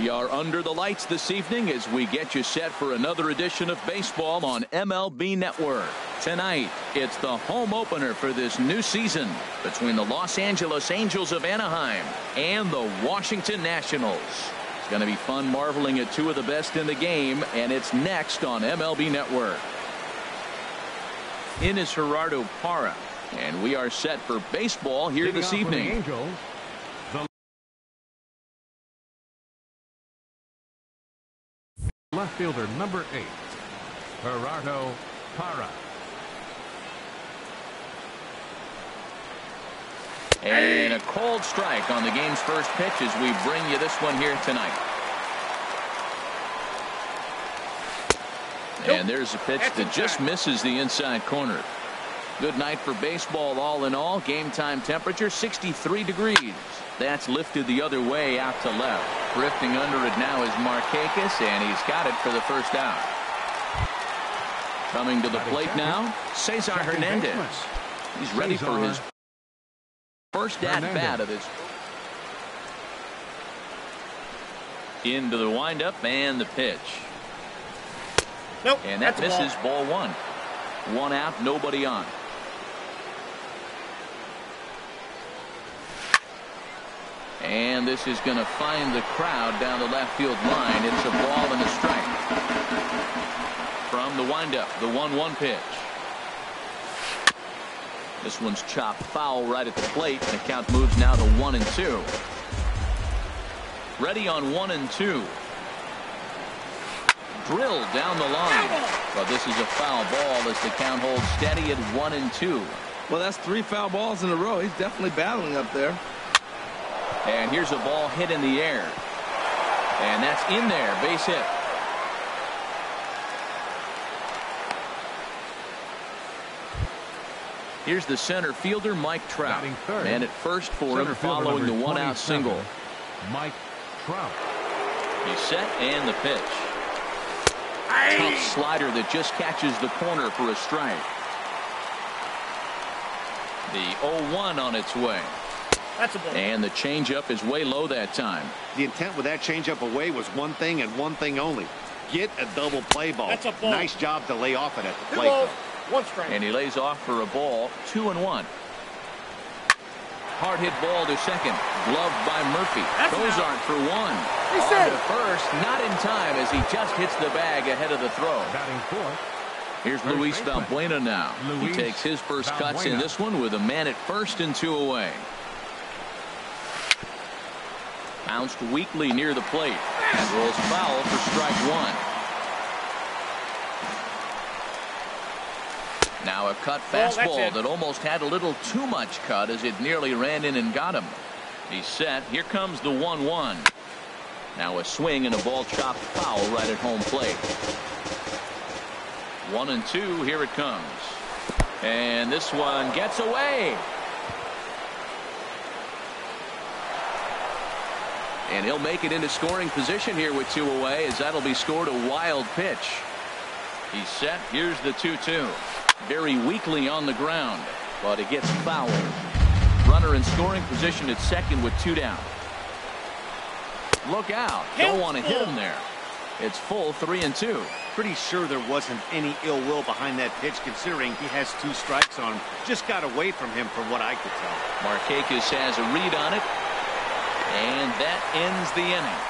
We are under the lights this evening as we get you set for another edition of baseball on MLB Network. Tonight, it's the home opener for this new season between the Los Angeles Angels of Anaheim and the Washington Nationals. It's going to be fun marveling at two of the best in the game, and it's next on MLB Network. In is Gerardo Parra, and we are set for baseball here this evening. Left fielder number 8, Gerardo Parra. And a cold strike on the game's first pitch as we bring you this one here tonight. And there's a pitch that just misses the inside corner. Good night for baseball all in all. Game time temperature 63 degrees. That's lifted the other way out to left. Drifting under it now is Markakis, and he's got it for the first out. Coming to the plate now, Cesar Hernandez. He's ready for his first at-bat of this. Into the windup and the pitch. Nope, and that misses ball one. One out, nobody on. And this is going to find the crowd down the left field line. It's a ball and a strike. From the windup, the 1-1 pitch. This one's chopped foul right at the plate. The count moves now to 1-2. Ready on 1-2. Drilled down the line. But this is a foul ball as the count holds steady at 1-2. Well, that's 3 foul balls in a row. He's definitely battling up there. And here's a ball hit in the air. And that's in there. Base hit. Here's the center fielder, Mike Trout. And at first for him following the one-out single. Mike Trout. He's set and the pitch. Tough slider that just catches the corner for a strike. The 0-1 on its way. That's a ball. And the changeup is way low that time. The intent with that changeup away was one thing and one thing only. Get a double play ball. That's a ball. Nice job to lay off it at the 2 plate. balls, 1 strike. And he lays off for a ball. 2-1. Hard hit ball to second. Gloved by Murphy. Cozart for 1. He On said to first. Not in time as he just hits the bag ahead of the throw. Batting fourth. Here's Luis Valbuena now. He takes his first cuts in this one with a man at first and 2 away. Bounced weakly near the plate. And rolls foul for strike 1. Now a cut fastball that almost had a little too much cut as it nearly ran in and got him. He's set. Here comes the 1-1. Now a swing and a ball chopped foul right at home plate. 1-2. Here it comes. And this one gets away. And he'll make it into scoring position here with 2 away as that'll be scored a wild pitch. He's set. Here's the 2-2. Very weakly on the ground, but it gets fouled. Runner in scoring position at second with 2 down. Look out. Don't want to hit him there. It's full 3-2. Pretty sure there wasn't any ill will behind that pitch considering he has 2 strikes on him. Just got away from him from what I could tell. Markakis has a read on it. And that ends the inning.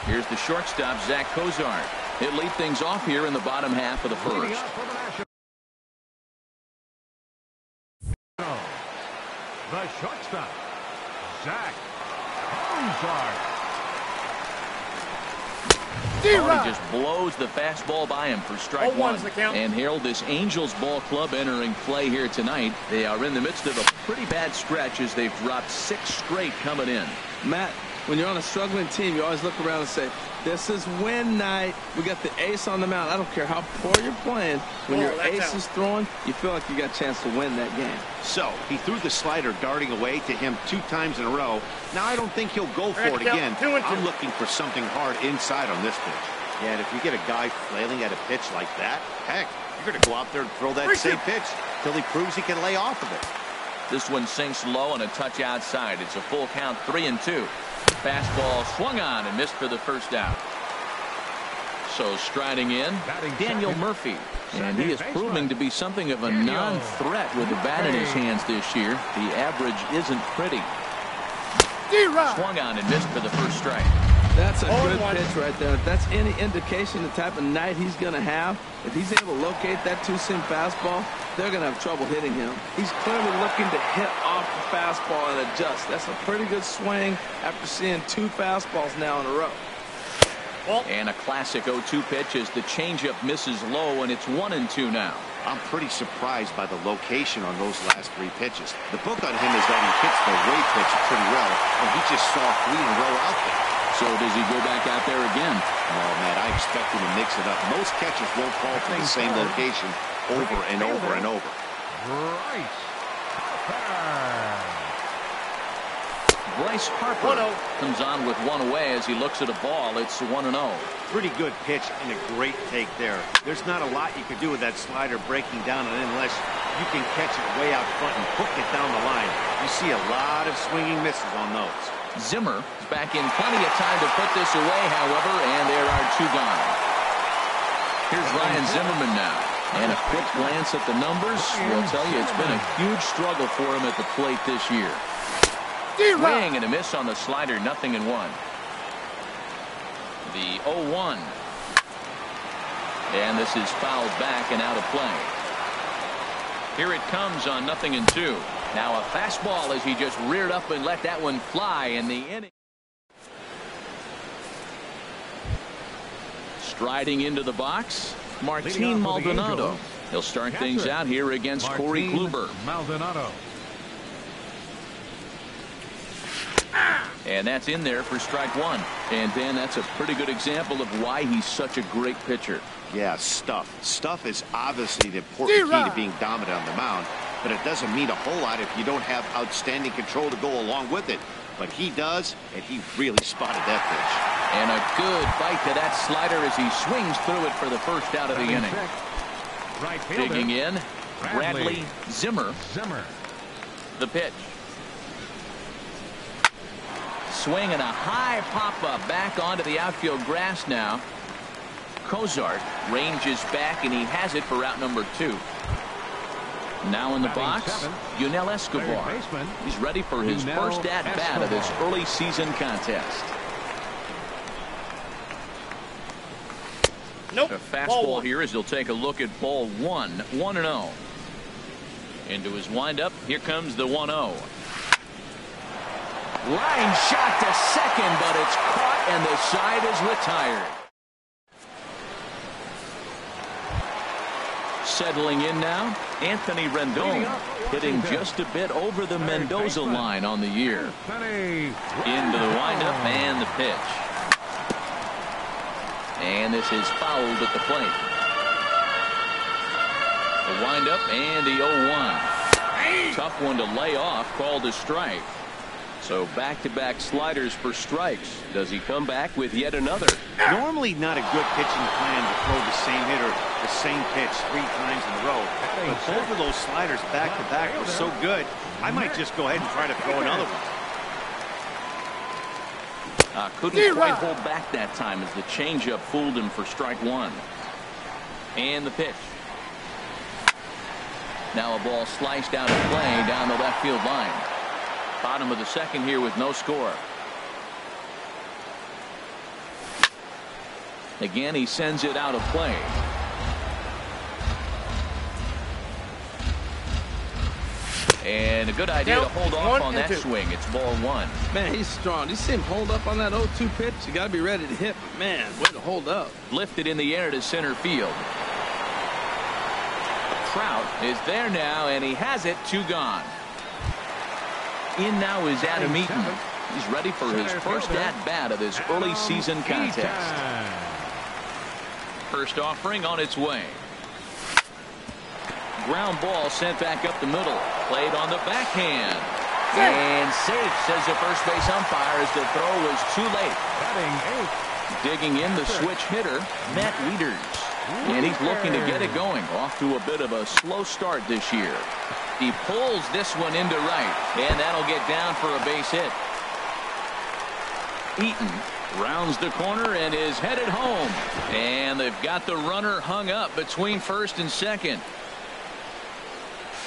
Here's the shortstop, Zach Cozart. He'll lead things off here in the bottom half of the first. The shortstop, Zach Cozart. He just blows the fastball by him for strike 1. And Harold, this Angels ball club entering play here tonight. They are in the midst of a pretty bad stretch as they've dropped 6 straight coming in. Matt, when you're on a struggling team, you always look around and say, this is win night. We got the ace on the mound. I don't care how poor you're playing. When your ace is throwing, you feel like you got a chance to win that game. So he threw the slider darting away to him 2 times in a row. Now I don't think he'll go for it again. I'm looking for something hard inside on this pitch. Yeah, and if you get a guy flailing at a pitch like that, heck, you're going to go out there and throw that same pitch till he proves he can lay off of it. This one sinks low and a touch outside. It's a full count, 3-2. Fastball swung on and missed for the first out. So striding in, Daniel Murphy. And he is proving to be something of a non-threat with the bat in his hands this year. The average isn't pretty. Swung on and missed for the first strike. That's a good pitch right there. If that's any indication the type of night he's going to have, if he's able to locate that two-seam fastball, they're going to have trouble hitting him. He's clearly looking to hit off the fastball and adjust. That's a pretty good swing after seeing 2 fastballs now in a row. And a classic 0-2 pitch as the changeup misses low, and it's 1-2 now. I'm pretty surprised by the location on those last 3 pitches. The book on him is that he hits the way pitch pretty well, and he just saw 3 in a row out there. So does he go back out there again? Oh, man, I expect him to mix it up. Most catchers won't fall to the same location over and over and over. Bryce Harper comes on with 1 away as he looks at a ball. It's 1-0. Pretty good pitch and a great take there. There's not a lot you can do with that slider breaking down unless you can catch it way out front and hook it down the line. You see a lot of swinging misses on those. Zimmer is back in plenty of time to put this away, however, and there are 2 gone. Here's Ryan Zimmerman now. And a quick glance at the numbers will tell you it's been a huge struggle for him at the plate this year. Swing and a miss on the slider, 0-1. The 0-1. And this is fouled back and out of play. Here it comes on 0-2. Now a fastball as he just reared up and let that one fly in the inning. Striding into the box, Martin Maldonado. He'll start things out here against Corey Kluber. Maldonado. And that's in there for strike 1. And Dan, that's a pretty good example of why he's such a great pitcher. Yeah, stuff. Stuff is obviously the important key to being dominant on the mound, but it doesn't mean a whole lot if you don't have outstanding control to go along with it. But he does, and he really spotted that pitch. And a good bite to that slider as he swings through it for the first out of the inning. Digging in, Bradley Zimmer. The pitch. Swing and a high pop-up back onto the outfield grass now. Cozart ranges back, and he has it for out number 2. Now in the box, Yunel Escobar. He's ready for his first at-bat of this early season contest. Nope. A fastball here as he'll take a look at ball 1. 1-0. Into his windup. Here comes the 1-0. Line shot to second, but it's caught and the side is retired. Settling in now, Anthony Rendon, hitting just a bit over the Mendoza line on the year. Into the windup and the pitch. And this is fouled at the plate. The windup and the 0-1. Tough one to lay off, called a strike. So back-to-back sliders for strikes. Does he come back with yet another? Normally not a good pitching plan to throw the same hitter the same pitch 3 times in a row. But both of those sliders back-to-back were so good, I might just go ahead and try to throw another one. Couldn't quite hold back that time as the changeup fooled him for strike 1. And the pitch. Now a ball sliced out of play down the left field line. Bottom of the second here with no score. Again, he sends it out of play. And a good idea to hold off on that swing. It's ball 1. Man, he's strong. You see him hold up on that 0-2 pitch. You got to be ready to hit. But man, way to hold up. Lifted in the air to center field. Trout is there now, and he has it. 2 gone. In now is Adam Eaton. He's ready for his first at-bat of this early season contest. First offering on its way. Ground ball sent back up the middle. Played on the backhand. And safe, says the first base umpire, as the throw was too late. Digging in the switch hitter, Matt Wieters. And he's looking to get it going. Off to a bit of a slow start this year. He pulls this one into right, and that'll get down for a base hit. Eaton rounds the corner and is headed home. And they've got the runner hung up between first and second.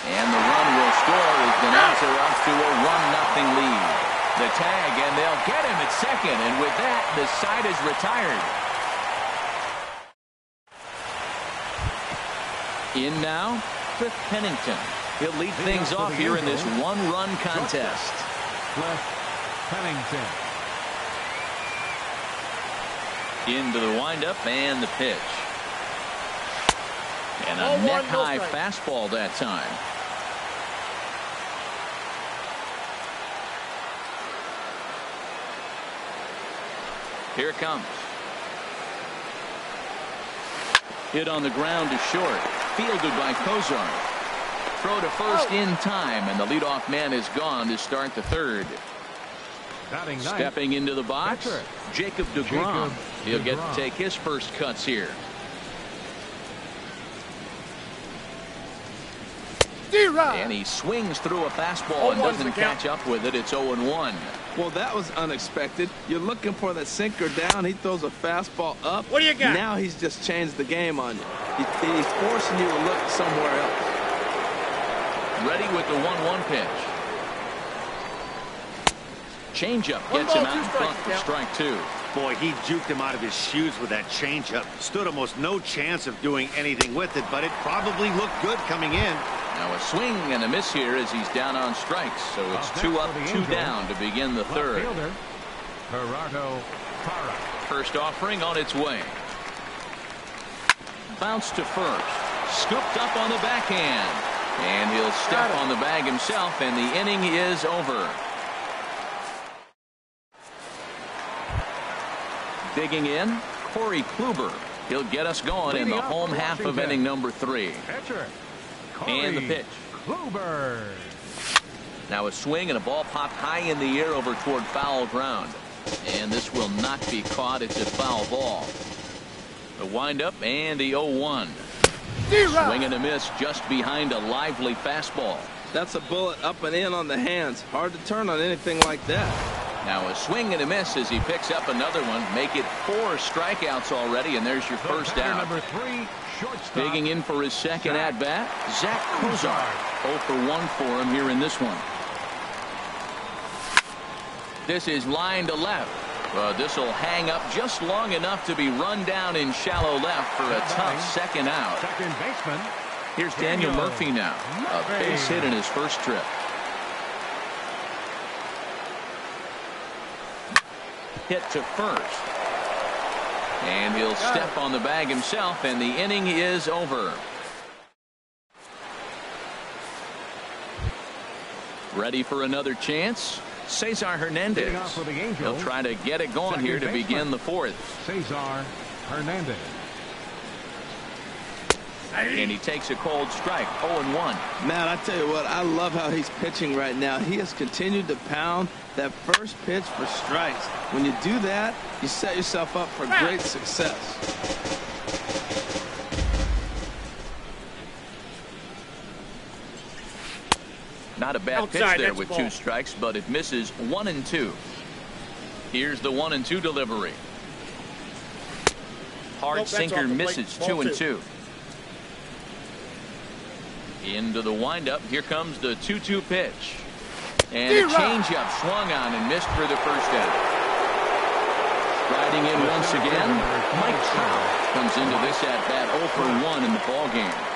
And the run will score as the Nats are up to a 1-0 lead. The tag, and they'll get him at second. And with that, the side is retired. In now, Cliff Pennington. He'll lead things off here in this one-run contest. Cliff Pennington. Into the windup and the pitch. And a neck-high fastball that time. Here it comes. Hit on the ground to short. Fielded by Kozar. Throw to first in time, and the leadoff man is gone to start the third. Stepping into the box, Jacob deGrom. He'll get to take his first cuts here. And he swings through a fastball and doesn't catch up with it. It's 0-1. Well, that was unexpected. You're looking for that sinker down. He throws a fastball up. What do you got? Now he's just changed the game on you. He's forcing you to look somewhere else. Ready with the 1-1 pitch. Changeup gets him out in front for strike two. Boy, he juked him out of his shoes with that changeup. Stood almost no chance of doing anything with it, but it probably looked good coming in. Now a swing and a miss here as he's down on strikes. So it's 2 up, 2 down to begin the third. First offering on its way. Bounce to first. Scooped up on the backhand. And he'll step on the bag himself, and the inning is over. Digging in, Corey Kluber. He'll get us going in the home half of inning number 3. And the pitch. Kluber. Now a swing and a ball popped high in the air over toward foul ground. And this will not be caught. It's a foul ball. The windup and the 0-1. Swing and a miss just behind a lively fastball. That's a bullet up and in on the hands. Hard to turn on anything like that. Now a swing and a miss as he picks up another one. Make it 4 strikeouts already, and there's your first out. Number 3, shortstop. Digging in for his second at-bat, Zach Kozar. 0 for 1 for him here in this one. This is line to left. This will hang up just long enough to be run down in shallow left for a tough second out. Second baseman. Here's Daniel Murphy now. A base hit in his first trip. Hit to first. And he'll step on the bag himself, and the inning is over. Ready for another chance? Cesar Hernandez. He'll try to get it going here to begin the fourth. Cesar Hernandez. And he takes a cold strike. 0-1. Man, I tell you what, I love how he's pitching right now. He has continued to pound that first pitch for strikes. When you do that, you set yourself up for great success. Not a bad pitch there with 2 strikes, but it misses 1-2. Here's the 1-2 delivery. Hard sinker misses 2-2. Into the windup. Here comes the 2-2 pitch. And a changeup swung on and missed for the first out. Striding in once again, Mike Trout comes into this at-bat 0 for 1 in the ballgame.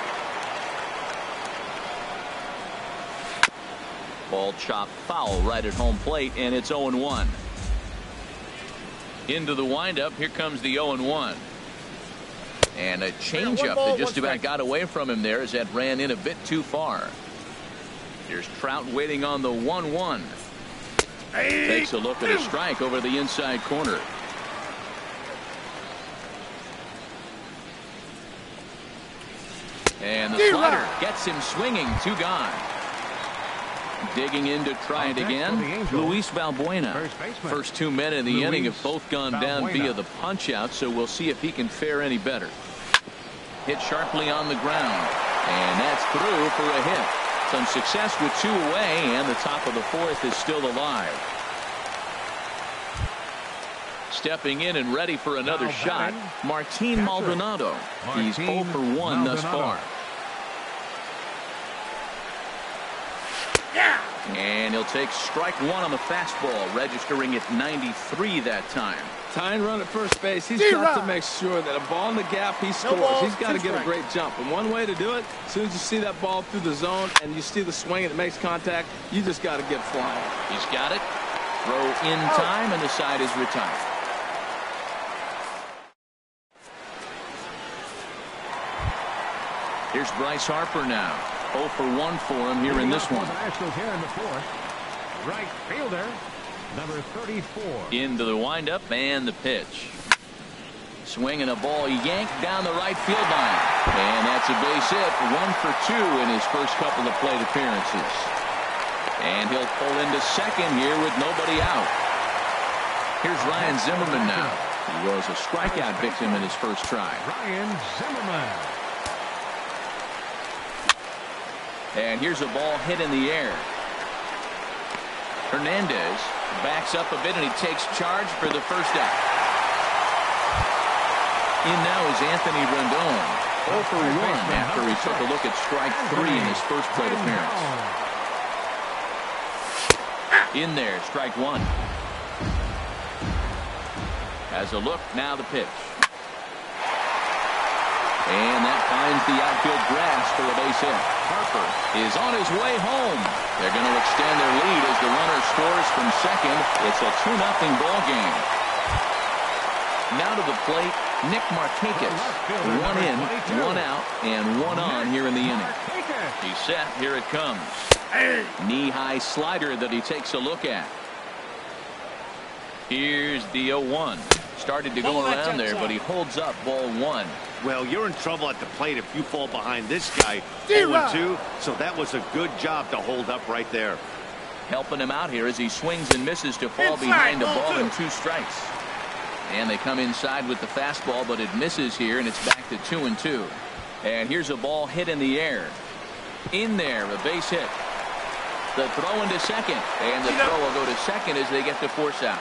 Ball chopped foul right at home plate, and it's 0-1. Into the windup. Here comes the 0-1. And a changeup that just about got away from him there as that ran in a bit too far. Here's Trout waiting on the 1-1. Takes a look at a strike over the inside corner. And the slider gets him swinging. 2 gone. Digging in to try it again, Luis Valbuena. First 2 men in the inning have both gone down via the punch-out, so we'll see if he can fare any better. Hit sharply on the ground, and that's through for a hit. Some success with 2 away, and the top of the 4th is still alive. Stepping in and ready for another shot, Martin Maldonado. He's 0 for 1 thus far. Yeah. And he'll take strike 1 on the fastball, registering at 93 that time. Tying run at first base. He's got to make sure that a ball in the gap, he scores. He's got to get a great jump. And one way to do it, as soon as you see that ball through the zone and you see the swing and it makes contact, you just got to get flying. He's got it. Throw in time, and the side is retired. Here's Bryce Harper now. 0 for 1 for him here in this one. Nationals here in the 4th. Right fielder, number 34. Into the windup and the pitch. Swinging a ball yanked down the right field line. And that's a base hit. 1 for 2 in his first couple of plate appearances. And he'll pull into second here with nobody out. Here's Ryan Zimmerman now. He was a strikeout victim in his first try. Ryan Zimmerman. And here's a ball hit in the air. Hernandez backs up a bit, and he takes charge for the first out. In now is Anthony Rendon. 0 for 1 after he took a look at strike 3 in his first plate appearance. In there, strike 1. Has a look, now the pitch. And that finds the outfield grass for a base hit. Harper is on his way home. They're going to extend their lead as the runner scores from second. It's a 2-0 ball game. Now to the plate, Nick Markakis. 1 in, 1 out, and 1 on here in the inning. He's set. Here it comes. Knee-high slider that he takes a look at. Here's the 0-1. Started to go around there, but he holds up ball 1. Well, you're in trouble at the plate if you fall behind this guy 0-2, so that was a good job to hold up right there. Helping him out here as he swings and misses to fall behind a ball and 2 strikes. And they come inside with the fastball, but it misses here, and it's back to 2-2. And here's a ball hit in the air. In there, a base hit. The throw into second, and the throw will go to second as they get the force out.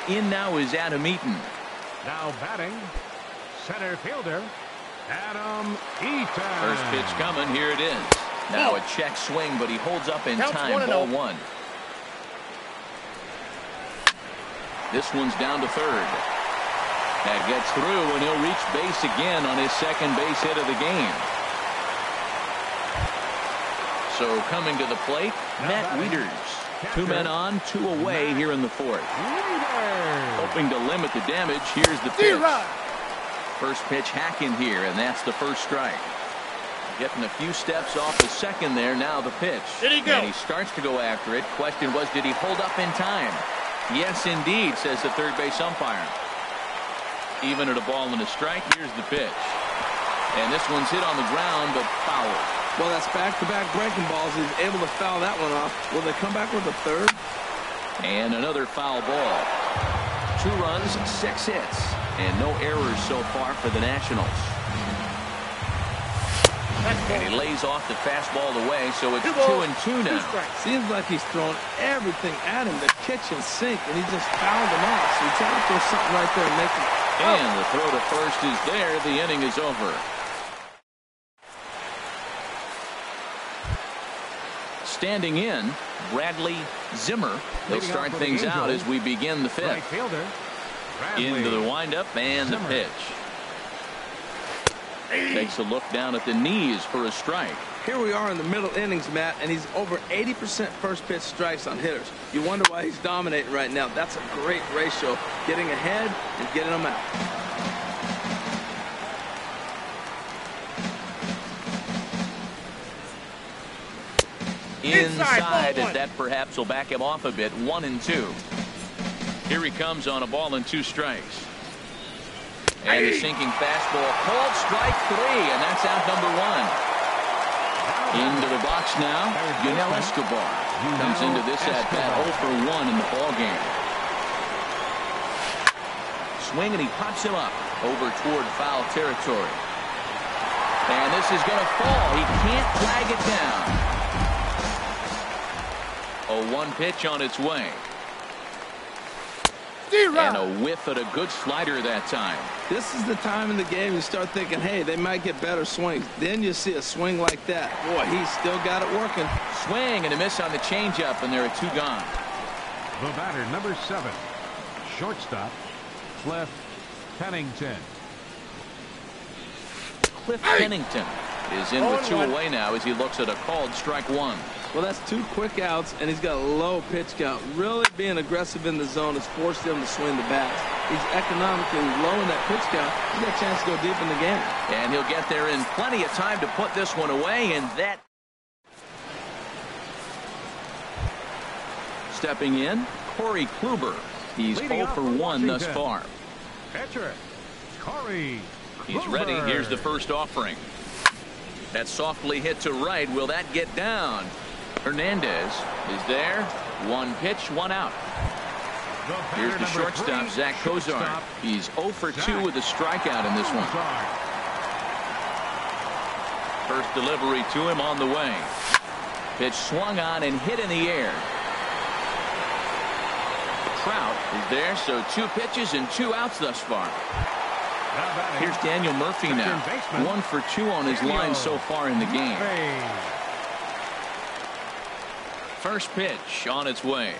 In now is Adam Eaton. Now batting, center fielder, Adam Eaton. First pitch coming. Here it is. Now a check swing, but he holds up in time. Ball 1. This one's down to third. That gets through, and he'll reach base again on his second base hit of the game. So coming to the plate, Matt Wieters. 2 men on, 2 away here in the 4th. Hoping to limit the damage. Here's the pitch. First pitch hacking here, and that's the first strike. Getting a few steps off the second there. Now the pitch. Did he go? And he starts to go after it. Question was, did he hold up in time? Yes, indeed, says the third base umpire. Even at a ball and a strike, here's the pitch. And this one's hit on the ground, but foul. Well, that's back-to-back breaking balls. He's able to foul that one off. Will they come back with a third? And another foul ball. 2 runs, 6 hits, and no errors so far for the Nationals. And he lays off the fastball away, so it's 2-2 now. Seems like he's throwing everything at him, the kitchen sink, and he just fouled him off. So he's trying to throw something right there and make it. And the throw to first is there. The inning is over. Standing in, Bradley Zimmer. He'll start things out as we begin the 5th. Right fielder, Into the windup and the pitch. Takes a look down at the knees for a strike. Here we are in the middle innings, Matt, and he's over 80% first pitch strikes on hitters. You wonder why he's dominating right now. That's a great ratio, getting ahead and getting them out. Inside, as that perhaps will back him off a bit. 1-2. Here he comes on a ball and 2 strikes. And a sinking fastball. Called strike 3, and that's out number 1. Into the box now, Yunel Escobar comes into this at-bat 0 for 1 in the ball game. Swing, and he pops him up over toward foul territory. And this is going to fall. He can't flag it down. A 1 pitch on its way. And a whiff at a good slider that time. This is the time in the game you start thinking, hey, they might get better swings. Then you see a swing like that. Boy, he's still got it working. Swing and a miss on the changeup, and there are 2 gone. The batter, number 7, shortstop, Cliff Pennington. Cliff Pennington is in with 2 away now as he looks at a called strike 1. Well, that's 2 quick outs, and he's got a low pitch count. Really being aggressive in the zone has forced him to swing the bats. He's economically low in that pitch count. He's got a chance to go deep in the game. And he'll get there in plenty of time to put this one away, and that. Stepping in, Corey Kluber. He's 0 for 1 thus far. Pitcher, Corey He's Kluber. ready. Here's the first offering. That's softly hit to right. Will that get down? Hernandez is there. 1 pitch, 1 out. Here's the shortstop, Zach Cozart. He's 0 for 2 with a strikeout in this one. First delivery to him on the way. Pitch swung on and hit in the air. Trout is there, so 2 pitches and 2 outs thus far. Here's Daniel Murphy now. 1 for 2 on his line so far in the game. First pitch on its way.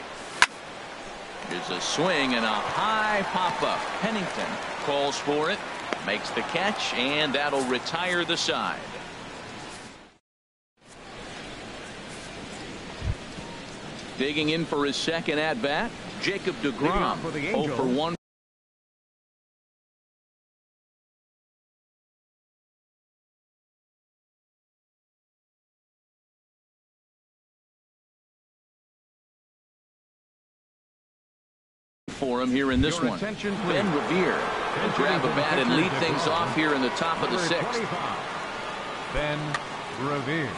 Here's a swing and a high pop-up. Pennington calls for it, makes the catch, and that'll retire the side. Digging in for his second at-bat, Jacob deGrom, 0 for 1. For him here in this one. Ben Revere will grab a bat and lead things off here in the top of the 6th. Ben Revere.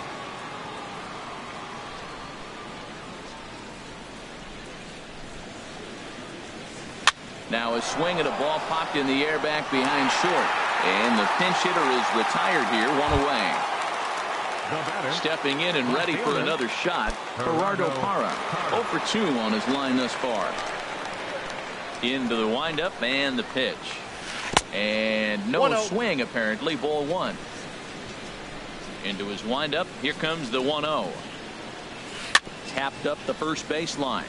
Now a swing at a ball popped in the air back behind short. And the pinch hitter is retired here, 1 away. Stepping in and ready for another shot, Gerardo Parra. 0 for 2 on his line thus far. Into the windup and the pitch. And no swing apparently, ball 1. Into his windup, here comes the 1-0. Tapped up the first baseline.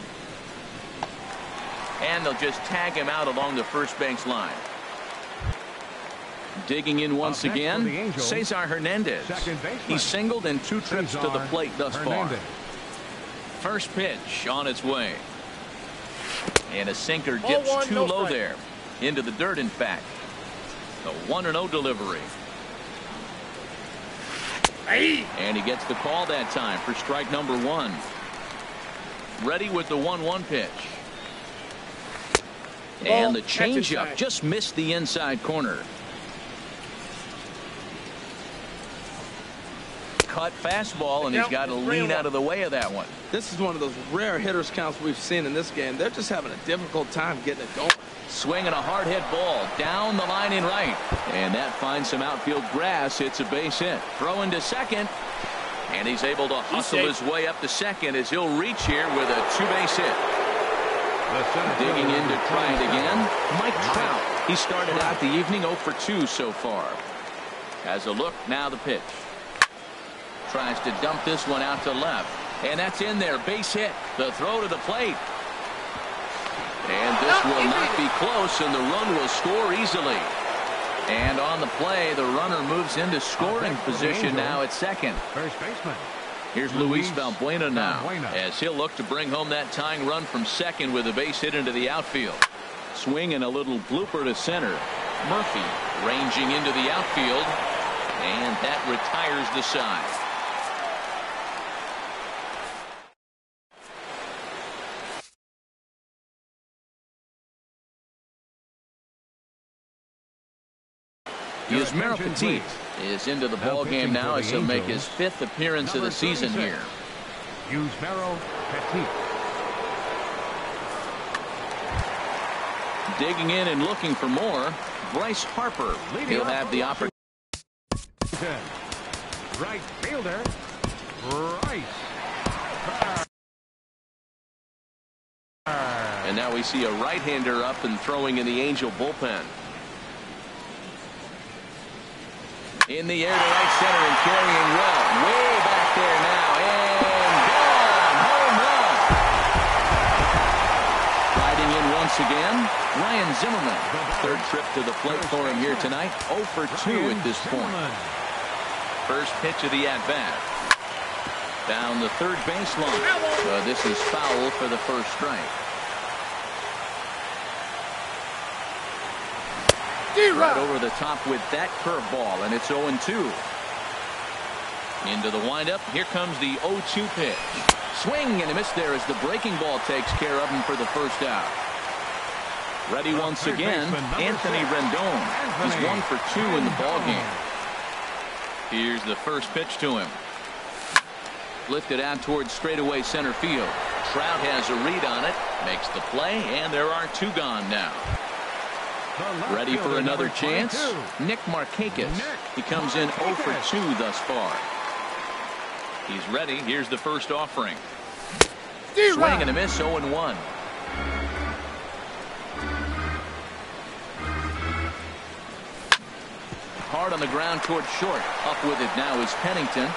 And they'll just tag him out along the first base line. Digging in once again, Cesar Hernandez. He's singled in 2 trips to the plate thus far. First pitch on its way. And a sinker dips too low there. Into the dirt, in fact. The 1-0 delivery. And he gets the call that time for strike number 1. Ready with the 1-1 pitch. And the changeup just missed the inside corner. Cut fastball, and he's got to lean out of the way of that one. This is one of those rare hitters counts we've seen in this game. They're just having a difficult time getting it going. Swing and a hard hit ball down the line in right. And that finds some outfield grass. It's a base hit. Throw into second. And he's able to hustle his way up to second as he'll reach here with a 2-base hit. Digging in to try it again, Mike Trout. He started out the evening 0 for 2 so far. Has a look, now the pitch. Tries to dump this one out to left. And that's in there, base hit. The throw to the plate. And this will not be close, and the run will score easily. And on the play, the runner moves into scoring position now at second. First baseman. Here's Luis Valbuena now, as he'll look to bring home that tying run from second with a base hit into the outfield. Swing and a little blooper to center. Murphy ranging into the outfield, and that retires the side. Yusmeiro Petit is into the ball game now as he'll make his 5th appearance of the season here. Yusmeiro Petit. Digging in and looking for more, Bryce Harper. He'll have the opportunity. Right fielder, Rice. And now we see a right-hander up and throwing in the Angel bullpen. In the air to right center and carrying well. Way back there now. And gone. Home run. Riding in once again, Ryan Zimmerman. Third trip to the plate for him here tonight. 0 for 2 at this point. First pitch of the at-bat. Down the third baseline. This is foul for the first strike. Right over the top with that curveball, and it's 0-2. Into the windup. Here comes the 0-2 pitch. Swing and a miss there as the breaking ball takes care of him for the first out. Ready once again, Anthony Rendon. He's 1 for 2 in the ballgame. Here's the first pitch to him. Lifted out towards straightaway center field. Trout has a read on it, makes the play, and there are 2 gone now. Ready for another chance? Nick Markakis. He comes in 0 for 2 thus far. He's ready. Here's the first offering. Swing and a miss, 0-1. Hard on the ground towards short. Up with it now is Pennington.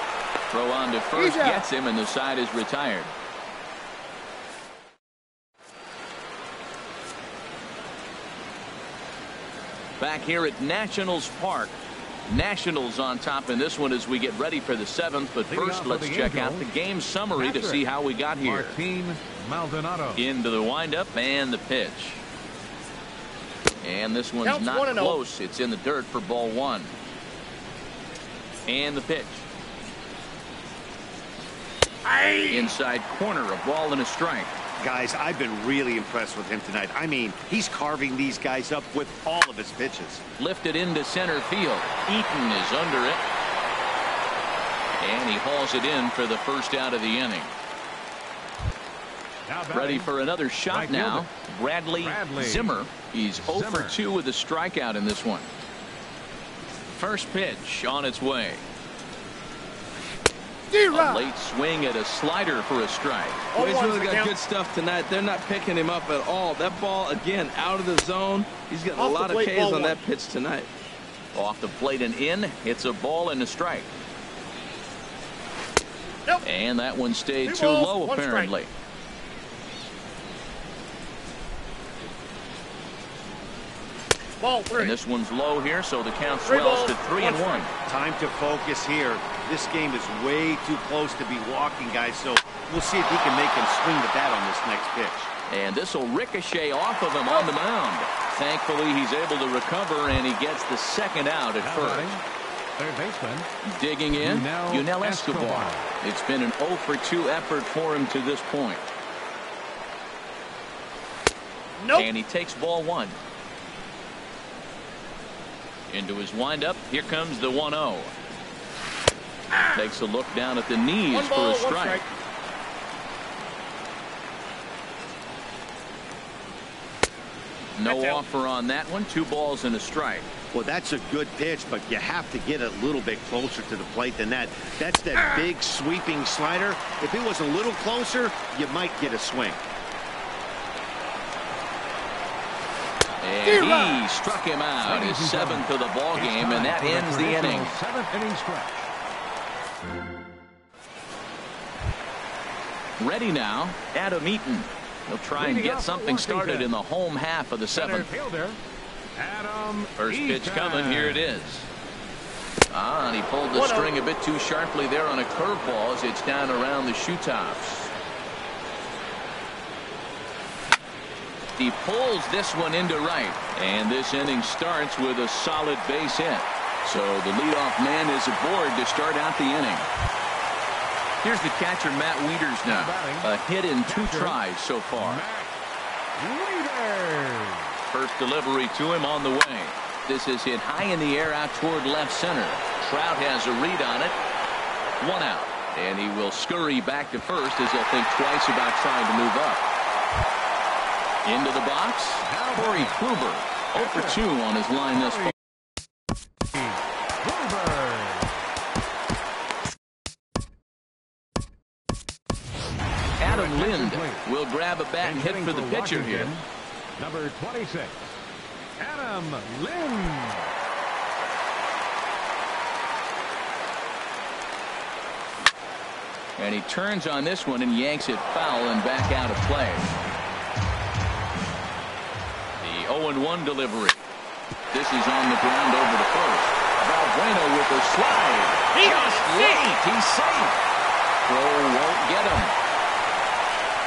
Throw on to first, gets him, and the side is retired. Back here at Nationals Park. Nationals on top in this one as we get ready for the 7th. But first, let's check out the game summary to see how we got here. Into the windup and the pitch. And this one's not close. It's in the dirt for ball 1. And the pitch. Inside corner, a ball and a strike. Guys, I've been really impressed with him tonight. I mean, he's carving these guys up with all of his pitches. Lifted into center field. Eaton is under it. And he hauls it in for the first out of the inning. Ready for another shot now. Bradley Zimmer. He's 0 for 2 with a strikeout in this one. First pitch on its way. A late swing at a slider for a strike. Well, he's really got good stuff tonight. They're not picking him up at all. That ball, again, out of the zone. He's getting a lot of Ks on that pitch tonight. Off the plate and in. It's a ball and a strike. And that one stayed too low, apparently. Ball 3. And this one's low here, so the count swells to 3-1. Time to focus here. This game is way too close to be walking, guys, so we'll see if he can make him swing the bat on this next pitch. And this will ricochet off of him on the mound. Thankfully, he's able to recover, and he gets the second out at first. Third baseman. Digging in, Yunel Escobar. It's been an 0 for 2 effort for him to this point. And he takes ball 1. Into his windup. Here comes the 1-0. Takes a look down at the knees for a strike. No offer on that one. 2 balls and a strike. Well, that's a good pitch, but you have to get a little bit closer to the plate than that. That's that big sweeping slider. If it was a little closer, you might get a swing. And he struck him out. His 7th of the ball game, and that ends the inning. 7th inning stretch. Ready now, Adam Eaton. He'll try and get something started in the home half of the 7th. First pitch coming. Here it is. And he pulled the string a bit too sharply there on a curveball as it's down around the shoe tops. He pulls this one into right, and this inning starts with a solid base hit. So the leadoff man is aboard to start out the inning. Here's the catcher, Matt Wieters now. A hit in 2 tries so far. First delivery to him on the way. This is hit high in the air out toward left center. Trout has a read on it. 1 out. And he will scurry back to first as he'll think twice about trying to move up. Into the box, Corey Kluber. 0 for 2 on his line thus far. grab a bat and hit for the pitcher here. Number 26, Adam Lynn. And he turns on this one and yanks it foul and back out of play. The 0-1 delivery. This is on the ground over the first. Valbuena with the slide. Just late. He's safe. Throw won't get him.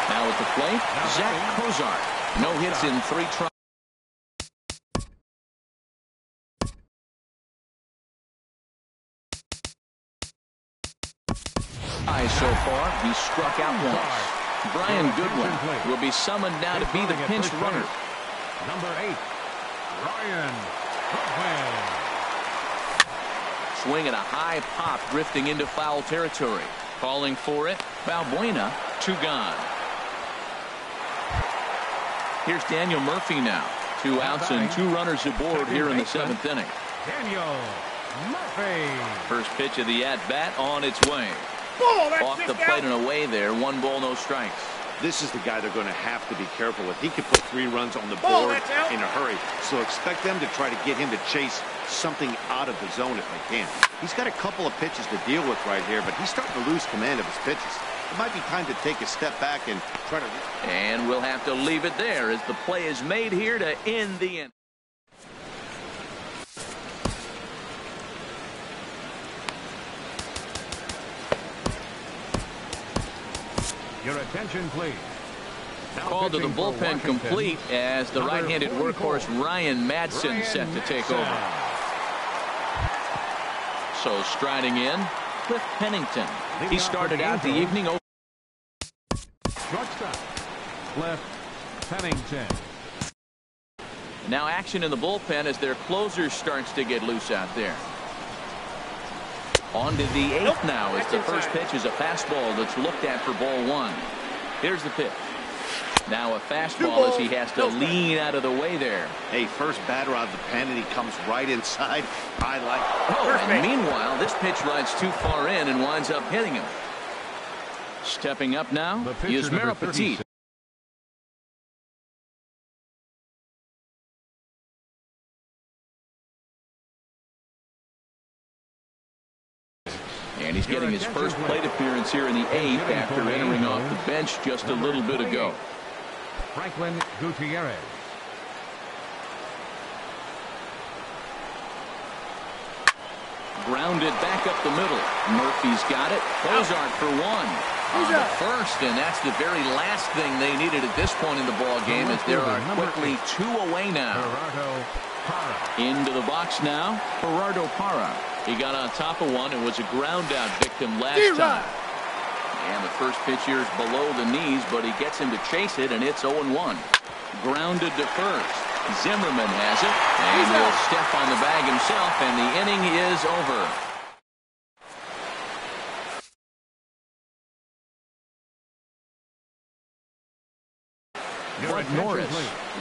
Now at the plate, Zach Kozart. No hits in 3 tries. So far, he struck out once. Brian Goodwin will be summoned now to be the pinch runner. Number 8, Brian Goodwin. Swing at a high pop, drifting into foul territory. Calling for it, Valbuena, 2 gone. Here's Daniel Murphy now. 2 outs and 2 runners aboard here in the 7th inning. Daniel Murphy. First pitch of the at-bat on its way. Off the plate and away there. 1 ball, no strikes. This is the guy they're going to have to be careful with. He could put 3 runs on the board in a hurry. So expect them to try to get him to chase something out of the zone if they can. He's got a couple of pitches to deal with right here, but he's starting to lose command of his pitches. It might be time to take a step back and try to... And we'll have to leave it there as the play is made here to end the inning. Your attention, please. Now call to the bullpen complete as the right-handed workhorse Ryan Madsen set to take over. So striding in, Cliff Pennington. He started out the evening over. Shortstop, Cliff Pennington. Now action in the bullpen as their closer starts to get loose out there. On to the 8th now as the first pitch is a fastball that's looked at for ball 1. Here's the pitch. Now a fastball as he has to lean out of the way there. Hey, first batter out of the pen and he comes right inside. I like it. Oh, and meanwhile, this pitch rides too far in and winds up hitting him. Stepping up now is Mero Petit. And he's getting his first plate appearance here in the 8th after entering off the bench just a little bit ago. Franklin Gutierrez. Grounded back up the middle. Murphy's got it. Kozart for 1. On the first, and that's the very last thing they needed at this point in the ball game as there are quickly 2 away now. Into the box now, Gerardo Parra. He got on top of one and was a ground-out victim last time. And the first pitch here is below the knees, but he gets him to chase it, and it's 0-1. Grounded to first. Zimmerman has it, and he'll step on the bag himself, and the inning is over. Bud Norris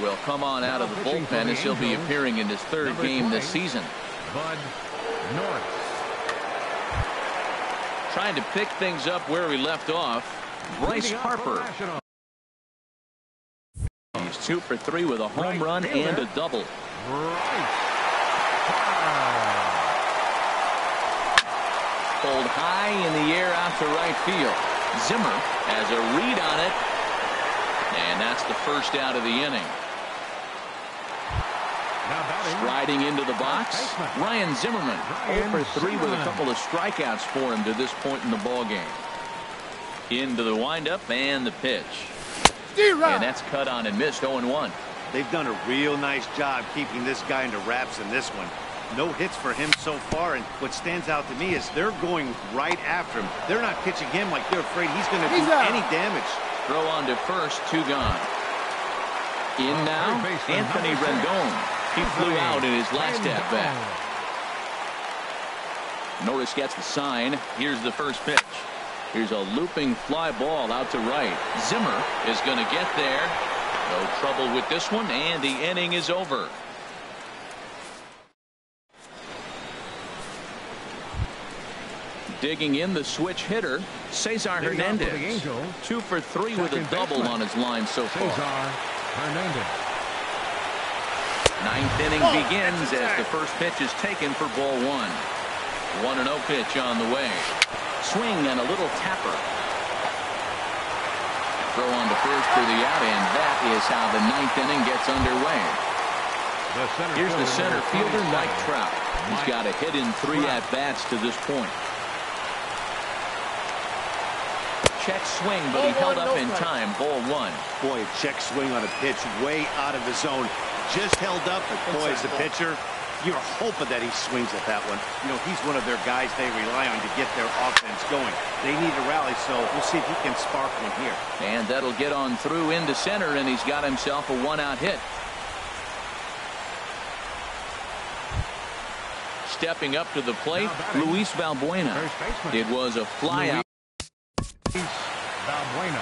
will come on out of the bullpen as he'll be appearing in his 3rd game this season. Bud Norris. Trying to pick things up where we left off, Bryce Harper. He's 2 for 3 with a home run and a double. Pulled high in the air out to right field. Zimmer has a read on it, and that's the first out of the inning. Striding into the box, Ryan Zimmerman, 0 for 3 with a couple of strikeouts for him to this point in the ball game. Into the windup and the pitch. And that's cut on and missed. 0-1. They've done a real nice job keeping this guy into wraps in this one. No hits for him so far, and what stands out to me is they're going right after him. They're not pitching him like they're afraid he's going to do any damage. Throw on to first, 2 gone. In now, Anthony Rendon. He flew out in his last at-bat. Norris gets the sign. Here's the first pitch. Here's a looping fly ball out to right. Zimmer is going to get there. No trouble with this one, and the inning is over. Digging in the switch hitter, Cesar Hernandez. 2 for 3 with a double on his line so far. Hernandez. Ninth inning begins as the first pitch is taken for ball 1. 1-0 pitch on the way. Swing and a little tapper. Throw on to first for the out, and that is how the ninth inning gets underway. Here's the center fielder, Mike Trout. He's got a hit in 3 at-bats to this point. Check swing, but he held up in time. Ball 1. Boy, a check swing on a pitch way out of the zone. Just held up, but boy, as a pitcher, you're hoping that he swings at that one. You know, he's one of their guys they rely on to get their offense going. They need a rally, so we'll see if he can spark one here. And that'll get on through into center, and he's got himself a 1-out hit. Stepping up to the plate, Luis Valbuena. It was a fly out. Valbuena.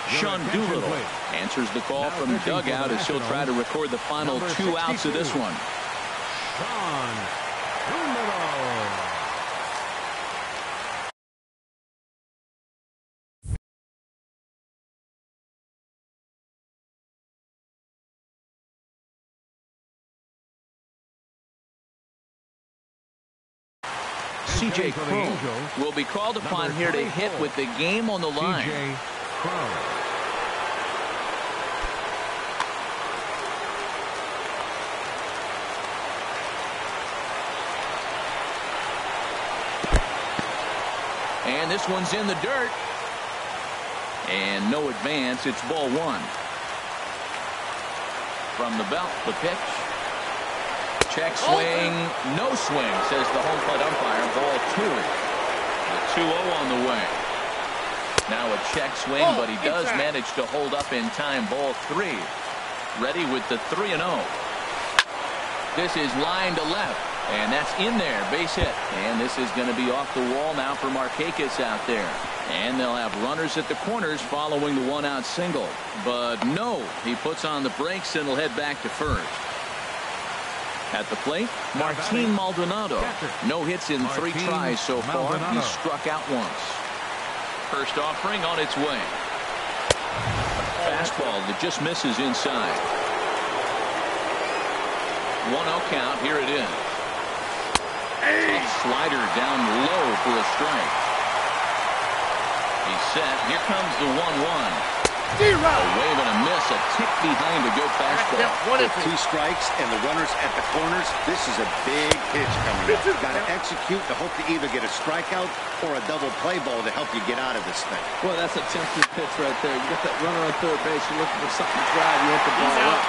Sean Doolittle answers the call from the dugout as he'll try to record the final 2 outs of this one. Sean Doolittle. C.J. Cron will be called upon here to hit with the game on the line. C.J. Cron. And this one's in the dirt. And no advance. It's ball 1. From the belt, the pitch. Check swing. No swing, says the home plate umpire. Ball 2. The 2-0 on the way. Now a check swing, but he does manage to hold up in time. Ball 3. Ready with the 3-0. This is line to left. And that's in there, base hit. And this is going to be off the wall now for Markakis out there. And they'll have runners at the corners following the 1-out single. But no, he puts on the brakes and will head back to first. At the plate, Martin Maldonado. No hits in 3 tries so far. He struck out once. First offering on its way. Fastball that just misses inside. 1-0 count. Here it is. Tough slider down low for a strike. He's set. Here comes the 1-1. A wave and a miss, a tick behind a good fastball. With 2 strikes and the runners at the corners, this is a big pitch coming up. Got to execute to hope to either get a strikeout or a double play ball to help you get out of this thing. Well, that's a tempting pitch right there. You got that runner on third base. You're looking for something to drive. You hit the ball up.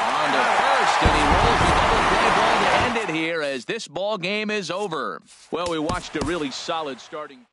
On to first, and he rolls the double play ball to end it here as this ball game is over. Well, we watched a really solid starting.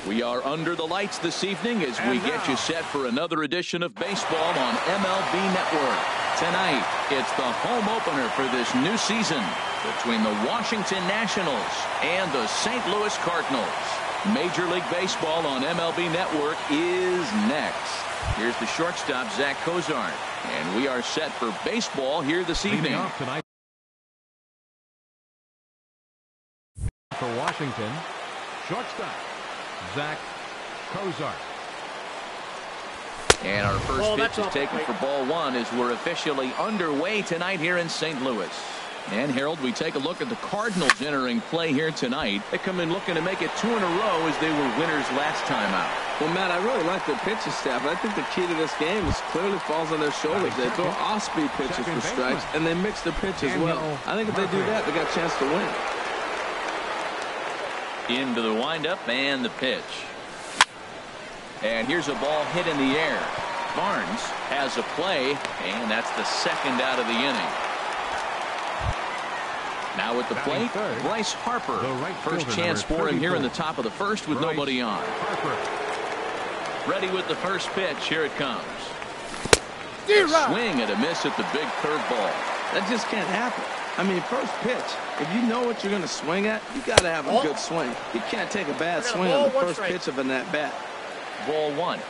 We are under the lights this evening as we get you set for another edition of baseball on MLB Network. Tonight, it's the home opener for this new season between the Washington Nationals and the St. Louis Cardinals. Major League Baseball on MLB Network is next. Here's the shortstop, Zach Cozart, and we are set for baseball here this evening. Off tonight for Washington, shortstop Zach Cozart. And our first pitch is taken for ball one as we're officially underway tonight here in St. Louis. And Harold, we take a look at the Cardinals entering play here tonight. They come in looking to make it 2 in a row as they were winners last time out. Well, Matt, I really like their pitching staff. I think the key to this game is clearly falls on their shoulders. They throw off-speed pitches for strikes, and they mix their pitch as well. I think if they do that, they got a chance to win. Into the windup and the pitch. And here's a ball hit in the air. Barnes has a play, and that's the second out of the inning. Now at the plate, Bryce Harper. First chance for him here in the top of the first with nobody on. Ready with the first pitch. Here it comes. A swing and a miss at the big curveball. That just can't happen. I mean, first pitch, if you know what you're going to swing at, you got to have a good swing. You can't take a bad swing on the first pitch of an at-bat. Ball one.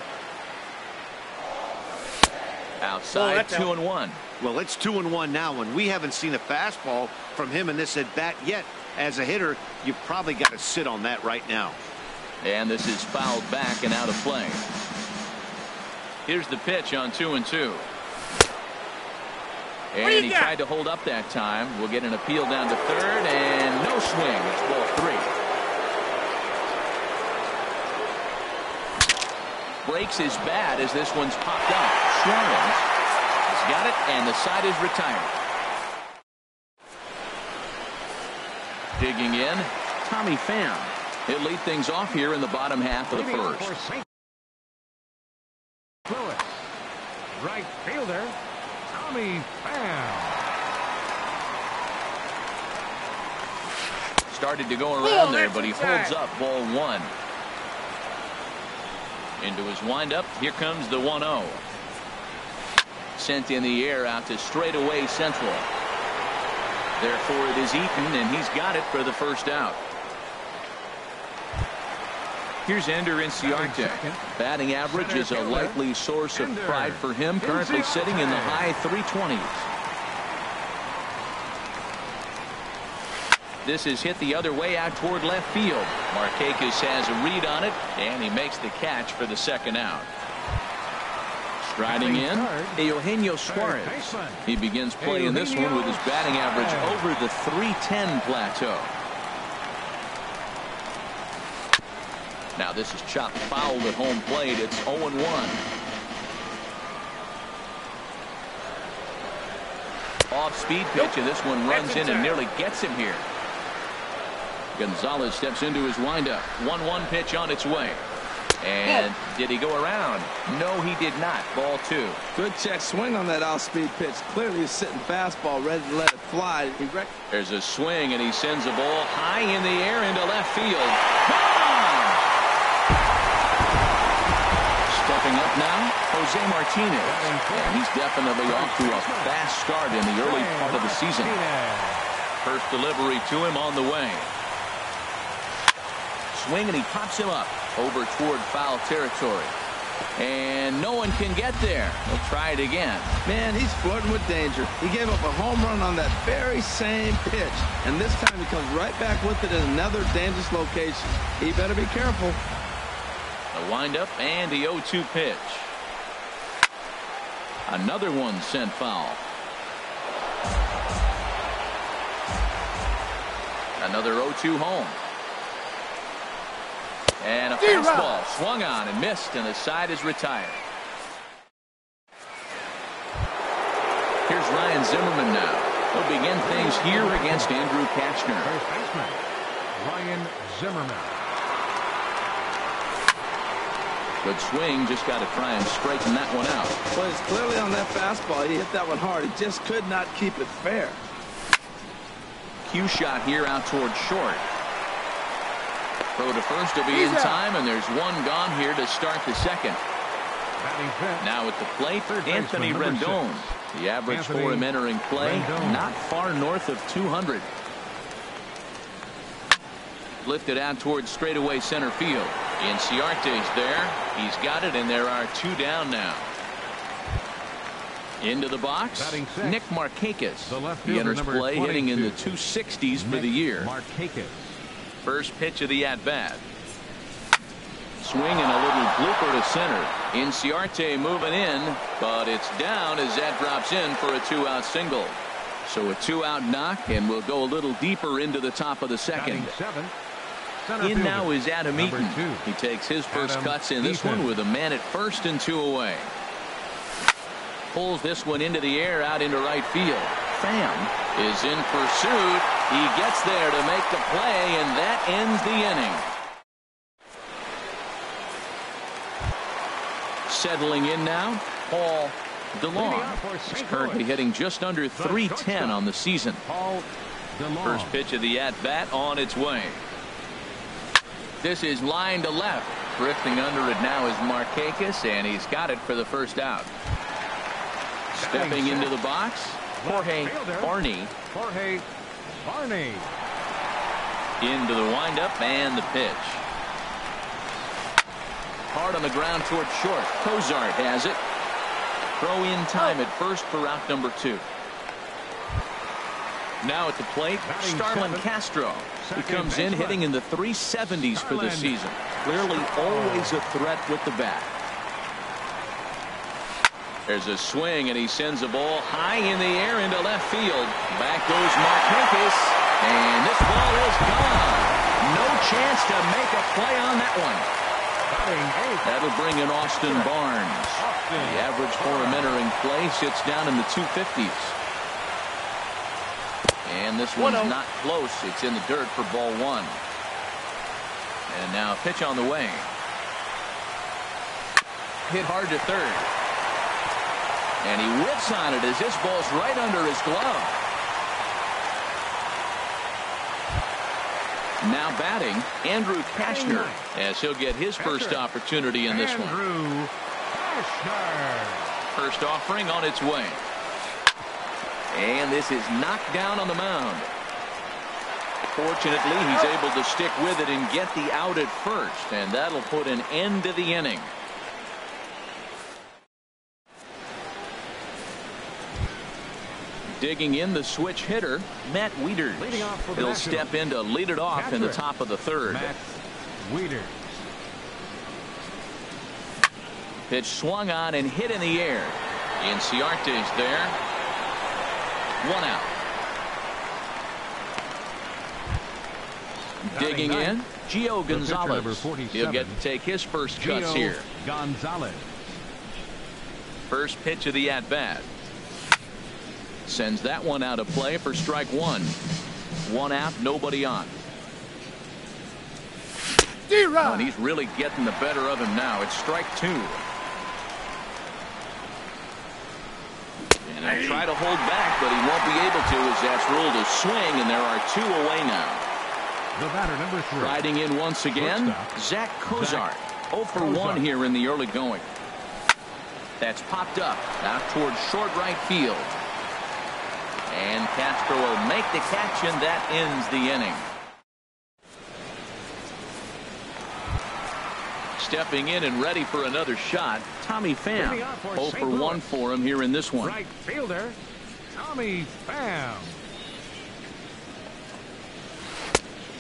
Outside, 2-1. Well, it's 2-1 now, and we haven't seen a fastball from him in this at-bat yet. As a hitter, you've probably got to sit on that right now. And this is fouled back and out of play. Here's the pitch on 2-2. And he tried to hold up that time. We'll get an appeal down to third, and no swing. It's ball 3. Breaks his bat as this one's popped up. Suarez has got it, and the side is retired. Digging in, Tommy Pham. He'll lead things off here in the bottom half of the first. Louis, right fielder, Tommy Pham. Started to go around there, but he holds up. Ball one. Into his windup. Here comes the 1-0. Sent in the air out to straightaway central. Therefore, it is Eaton, and he's got it for the first out. Here's Ender Inciarte. Batting average is a likely source of pride for him. Currently sitting in the high 320s. This is hit the other way out toward left field. Markakis has a read on it, and he makes the catch for the second out. Striding in, Eugenio Suarez. He begins playing this one with his batting average over the 310 plateau. Now this is chopped foul at home plate. It's 0-1. Off-speed pitch, and this one runs in and nearly gets him here. Gonzalez steps into his windup. 1-1 pitch on its way. And did he go around? No, he did not. Ball 2. Good check swing on that off-speed pitch. Clearly he's sitting fastball, ready to let it fly. There's a swing, and he sends a ball high in the air into left field. Gone! Stepping up now, Jose Martinez. And he's definitely off to a fast start in the early part of the season. First delivery to him on the way. Swing, and he pops him up over toward foul territory. And no one can get there. He'll try it again. Man, he's flirting with danger. He gave up a home run on that very same pitch. And this time he comes right back with it in another dangerous location. He better be careful. The windup and the 0-2 pitch. Another one sent foul. Another 0-2 home. And a fastball swung on and missed, and the side is retired. Here's Ryan Zimmerman now. He'll begin things here against Andrew Kachner. First baseman, Ryan Zimmerman. Good swing, just got to try and straighten that one out. Well, it's clearly on that fastball. He hit that one hard. He just could not keep it fair. Cue shot here out toward short. Throw to first will be in time, and there's one gone here to start the second. Now at the plate, Anthony Rendon. The average for him entering play, not far north of 200. Lifted out towards straightaway center field. Inciarte's there. He's got it, and there are 2 down now. Into the box, Nick Markakis. He enters play hitting in the 260s for the year. First pitch of the at-bat. Swing and a little blooper to center. Inciarte moving in, but it's down as that drops in for a 2-out single. So a 2-out knock, and we'll go a little deeper into the top of the second. In now is Adam Eaton. He takes his first cuts in this one with a man at first and 2 away. Pulls this one into the air out into right field. Pham is in pursuit. He gets there to make the play, and that ends the inning. Settling in now, Paul DeLong. He's currently hitting just under .310 on the season. First pitch of the at-bat on its way. This is line to left. Drifting under it now is Markakis, and he's got it for the first out. Stepping into the box, Jorge Barney. Into the windup and the pitch. Hard on the ground toward short. Cozart has it. Throw in time at first for out number 2. Now at the plate, Starlin Castro. He comes in hitting in the 370s for the season. Clearly always a threat with the bat. There's a swing, and he sends a ball high in the air into left field. Back goes Markakis, and this ball is gone. No chance to make a play on that one. That'll bring in Austin Barnes. The average for him entering play sits down in the 250s. And this one's not close. It's in the dirt for ball 1. And now a pitch on the way. Hit hard to third. And he whips on it as this ball's right under his glove. Now batting, Andrew Cashner, as he'll get his first opportunity in this one. First offering on its way. And this is knocked down on the mound. Fortunately, he's able to stick with it and get the out at first, and that'll put an end to the inning. Digging in the switch hitter, Matt Wieters. He'll step in to lead it off in the top of the third. Pitch swung on and hit in the air. Inciarte's there. 1 out. Digging in, Gio Gonzalez. He'll get to take his first cuts here. First pitch of the at-bat. Sends that one out of play for strike 1. 1 out, nobody on. Oh, and he's really getting the better of him now. It's strike 2. And he'll try to hold back, but he won't be able to as that's ruled a swing, and there are 2 away now. The batter, number 3. Riding in once again, Zach Cozart. 0 for 1 here in the early going. That's popped up out towards short right field. And Castro will make the catch, and that ends the inning. Stepping in and ready for another shot, Tommy Pham. 0 for 1 for him here in this one. Right fielder, Tommy Pham.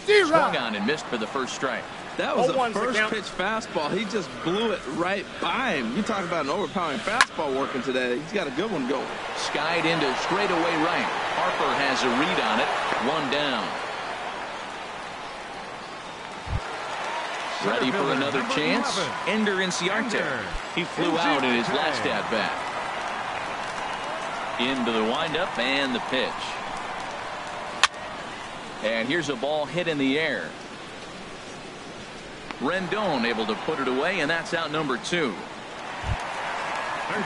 Swung on and missed for the first strike. That was a first pitch fastball. He just blew it right by him. You talk about an overpowering fastball working today. He's got a good one going. Skied into straightaway right. Harper has a read on it. 1 down. Ready for another chance. Ender Inciarte. He flew out in his last at-bat. Into the windup and the pitch. And here's a ball hit in the air. Rendon able to put it away, and that's out number 2.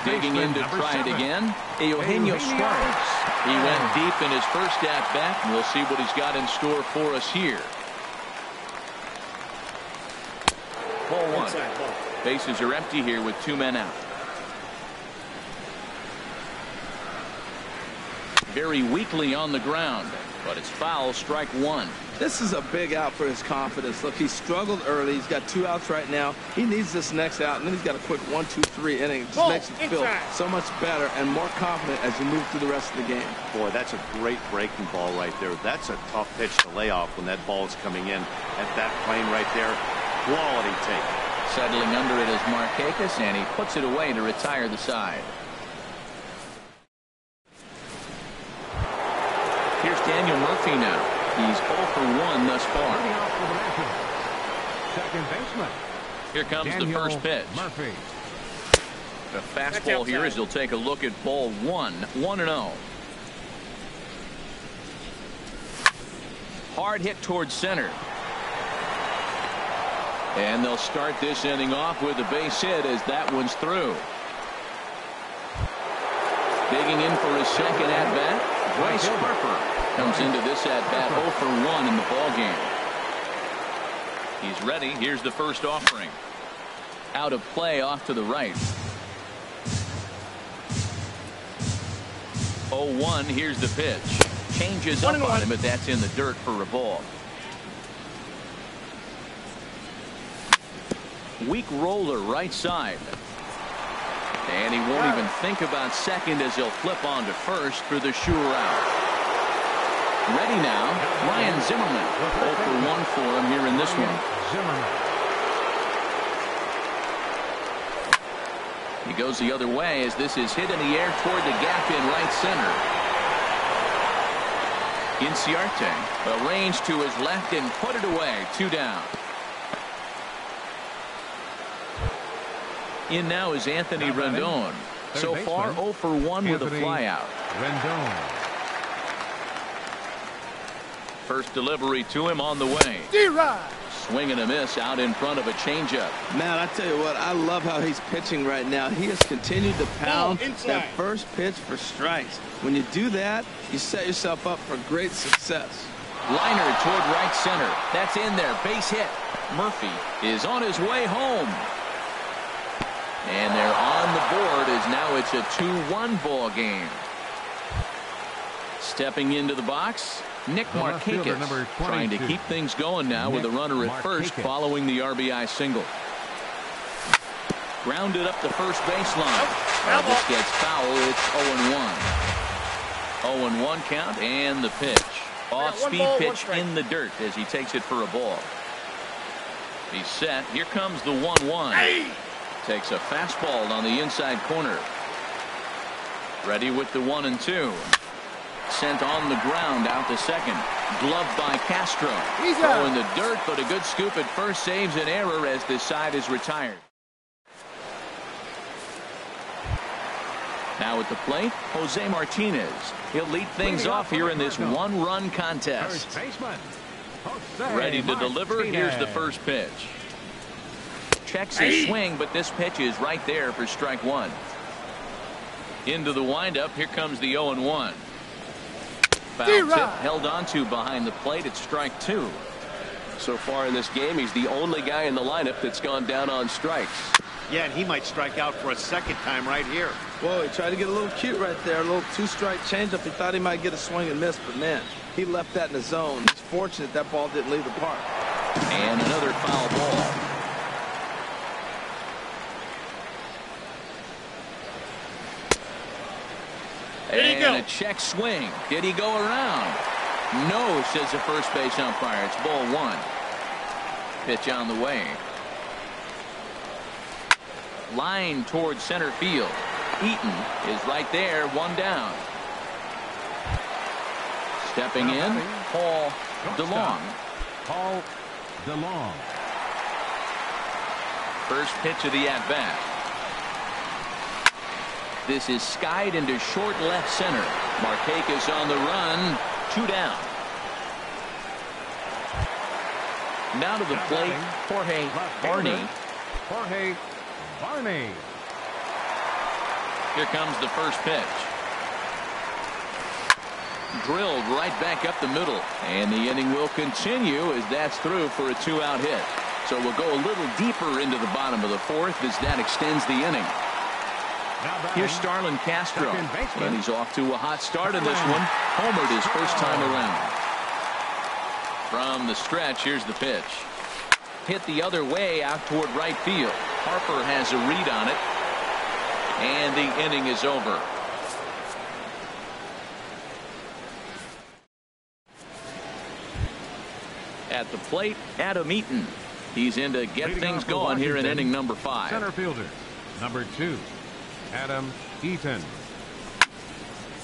Digging in to try it again, Eugenio Suarez. He went deep in his first at-bat, and we'll see what he's got in store for us here. Ball one. Inside ball. Bases are empty here with 2 men out. Very weakly on the ground, but it's foul, strike one. This is a big out for his confidence. Look, he struggled early. He's got 2 outs right now. He needs this next out, and then he's got a quick 1, 2, 3 inning. It just makes him feel so much better and more confident as you move through the rest of the game. Boy, that's a great breaking ball right there. That's a tough pitch to lay off when that ball is coming in at that plane right there. Quality take. Settling under it is Markakis, and he puts it away to retire the side. Here's Daniel Murphy now. He's 0 for 1 thus far. Leading off for the Nationals, second baseman. Here comes Daniel the first pitch. Murphy. The fastball here as he'll take a look at ball 1, 1-0. Hard hit towards center. And they'll start this inning off with a base hit as that one's through. Digging in for his second at-bat. Bryce Harper comes into this at-bat 0 for 1 in the ballgame. He's ready. Here's the first offering. Out of play off to the right. 0-1. Here's the pitch. Changes up on him, but that's in the dirt for a ball. Weak roller right side. And he won't even think about second as he'll flip on to first for the sure out. Ready now, Ryan Zimmerman. 0 for 1 for him here in this one. He goes the other way as this is hit in the air toward the gap in right center. Inciarte arranged to his left and put it away. 2 down. In now is Anthony Rendon. So far 0 for 1 with a flyout. Rendon. First delivery to him on the way. Swing and a miss out in front of a changeup. Man, I tell you what, I love how he's pitching right now. He has continued to pound that first pitch for strikes. When you do that, you set yourself up for great success. Liner toward right center. That's in there. Base hit. Murphy is on his way home. And they're on the board as now it's a 2-1 ball game. Stepping into the box, Nick Markakis, trying to keep things going now with a runner at first following the RBI single. Grounded up the first baseline. This gets foul. It's 0-1. 0-1 count and the pitch. Off-speed pitch in the dirt as he takes it for a ball. He's set. Here comes the 1-1. Takes a fastball on the inside corner. Ready with the 1-2. Sent on the ground out to second. Gloved by Castro. Throw in the dirt, but a good scoop at first saves an error as this side is retired. Now at the plate, Jose Martinez. He'll lead things off here in this one-run contest. Ready to deliver. Here's the first pitch. Checks his swing, but this pitch is right there for strike one. Into the windup. Here comes the 0-1. Foul tip held onto behind the plate. It's strike two. So far in this game, he's the only guy in the lineup that's gone down on strikes. Yeah, and he might strike out for a second time right here. Whoa, he tried to get a little cute right there. A little two-strike changeup. He thought he might get a swing and miss, but man, he left that in the zone. He's fortunate that ball didn't leave the park. And another foul ball. And a check swing. Did he go around? No, says the first base umpire. It's ball one. Pitch on the way. Line towards center field. Eaton is right there, one down. Stepping in, Paul DeLong. Paul DeLong. First pitch of the at-bat. This is skied into short left center. Markakis on the run. Two down. Now to the plate, Jorge Barney. Jorge Barney. Here comes the first pitch. Drilled right back up the middle. And the inning will continue as that's through for a two-out hit. So we'll go a little deeper into the bottom of the fourth as that extends the inning. Here's Starlin Castro, and he's off to a hot start in this one. Homered his first time around. From the stretch, here's the pitch. Hit the other way out toward right field. Harper has a read on it, and the inning is over. At the plate, Adam Eaton. He's in to get things going here in inning number 5. Center fielder, number 2, Adam Eaton.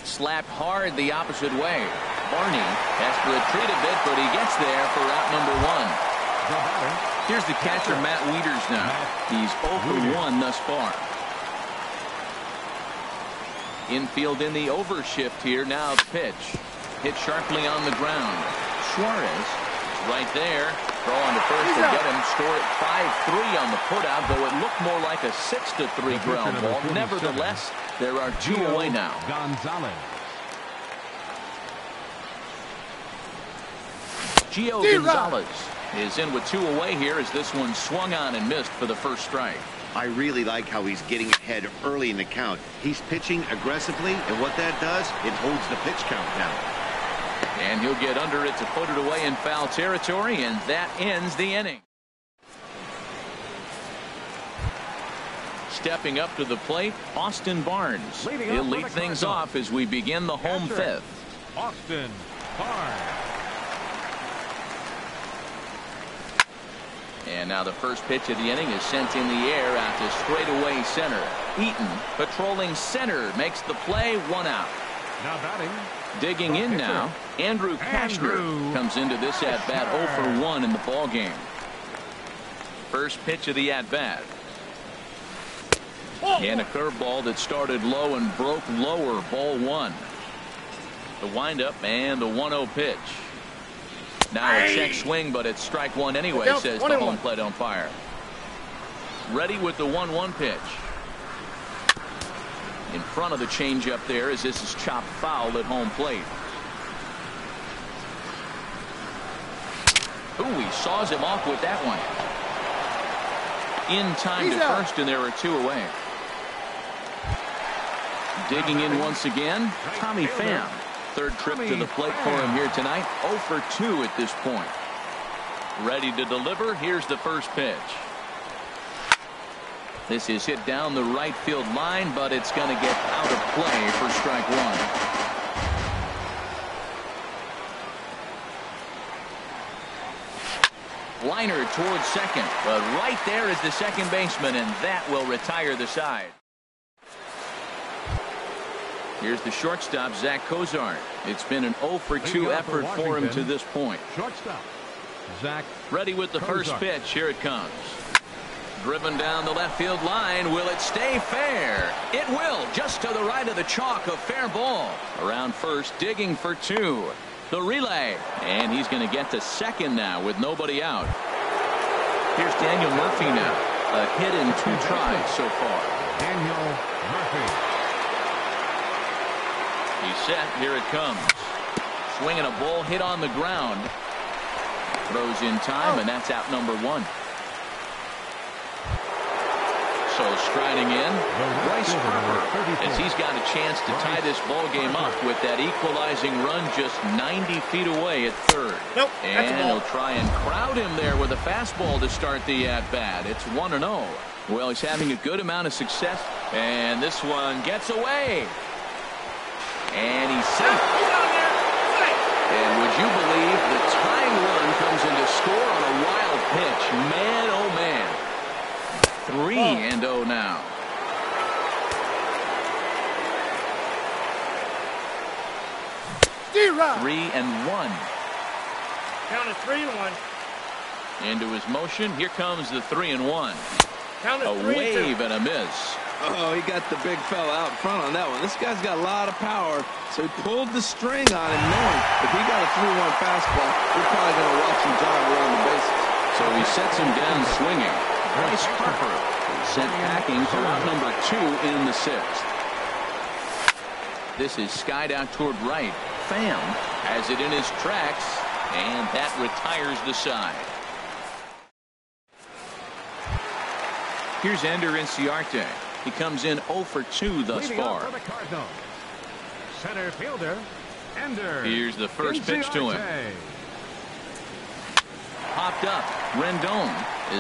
Slapped hard the opposite way. Barney has to retreat a bit, but he gets there for out number 1. Here's the catcher, Matt Wieters now. He's 0 for 1 thus far. Infield in the overshift here. Now the pitch. Hit sharply on the ground. Suarez is right there. Throw on to first to get him. Score at 5-3 on the putout, though it looked more like a 6-3 ground ball. Nevertheless, there are 2 away now. Gio Gonzalez is in with 2 away here as this one swung on and missed for the first strike. I really like how he's getting ahead early in the count. He's pitching aggressively, and what that does, it holds the pitch count down. And he'll get under it to put it away in foul territory, and that ends the inning. Stepping up to the plate, Austin Barnes. He'll lead things off as we begin the home 5th. Austin Barnes. And now the first pitch of the inning is sent in the air out to straightaway center. Eaton patrolling center makes the play, 1 out. Now batting. Digging in now, Andrew Kashner comes into this at-bat 0 for 1 in the ball game. First pitch of the at-bat. And a curveball that started low and broke lower, ball 1. The windup and the 1-0 pitch. Now a check swing, but it's strike 1 anyway, says the home plate umpire. Ready with the 1-1 pitch. In front of the changeup there as this is chopped foul at home plate. Ooh, he saws him off with that one. In time to first, and there are 2 away. Digging in once again, Tommy Pham. Third trip to the plate for him here tonight. 0 for 2 at this point. Ready to deliver. Here's the first pitch. This is hit down the right field line, but it's going to get out of play for strike 1. Liner towards second, but right there is the second baseman, and that will retire the side. Here's the shortstop, Zach Cozart. It's been an 0 for 2 effort for him to this point. Shortstop, Zach. Ready with the first pitch. Here it comes. Driven down the left field line. Will it stay fair? It will. Just to the right of the chalk, a fair ball. Around first, digging for 2. The relay. And he's going to get to second now with nobody out. Here's Daniel Murphy now. A hit in 2 tries so far. Daniel Murphy. He's set. Here it comes. Swinging a ball hit on the ground. Throws in time, and that's out number 1. So striding in, Bryce Harper, as he's got a chance to tie this ball game up with that equalizing run just 90 feet away at third. And he'll try and crowd him there with a fastball to start the at-bat. It's 1-0. Well, he's having a good amount of success, and this one gets away. And he's safe. And would you believe the tying run comes in to score on a wild pitch? Man, oh man. 3-0 now. Zero. 3-1. Count is 3-1. Into his motion. Here comes the 3-1. Count is a 3-2. wave and a miss. Oh, he got the big fella out front on that one. This guy's got a lot of power, so he pulled the string on him, knowing if he got a 3-1 fastball, we're probably going to watch him jog around the bases. So he sets him down swinging. Bryce Harper sent packing for out number 2 in the 6th. This is skied out toward right. Pham has it in his tracks, and that retires the side. Here's Ender Inciarte. He comes in 0 for 2 thus far. For the Cardinals, center fielder, Ender. Here's the first pitch to him. Popped up. Rendon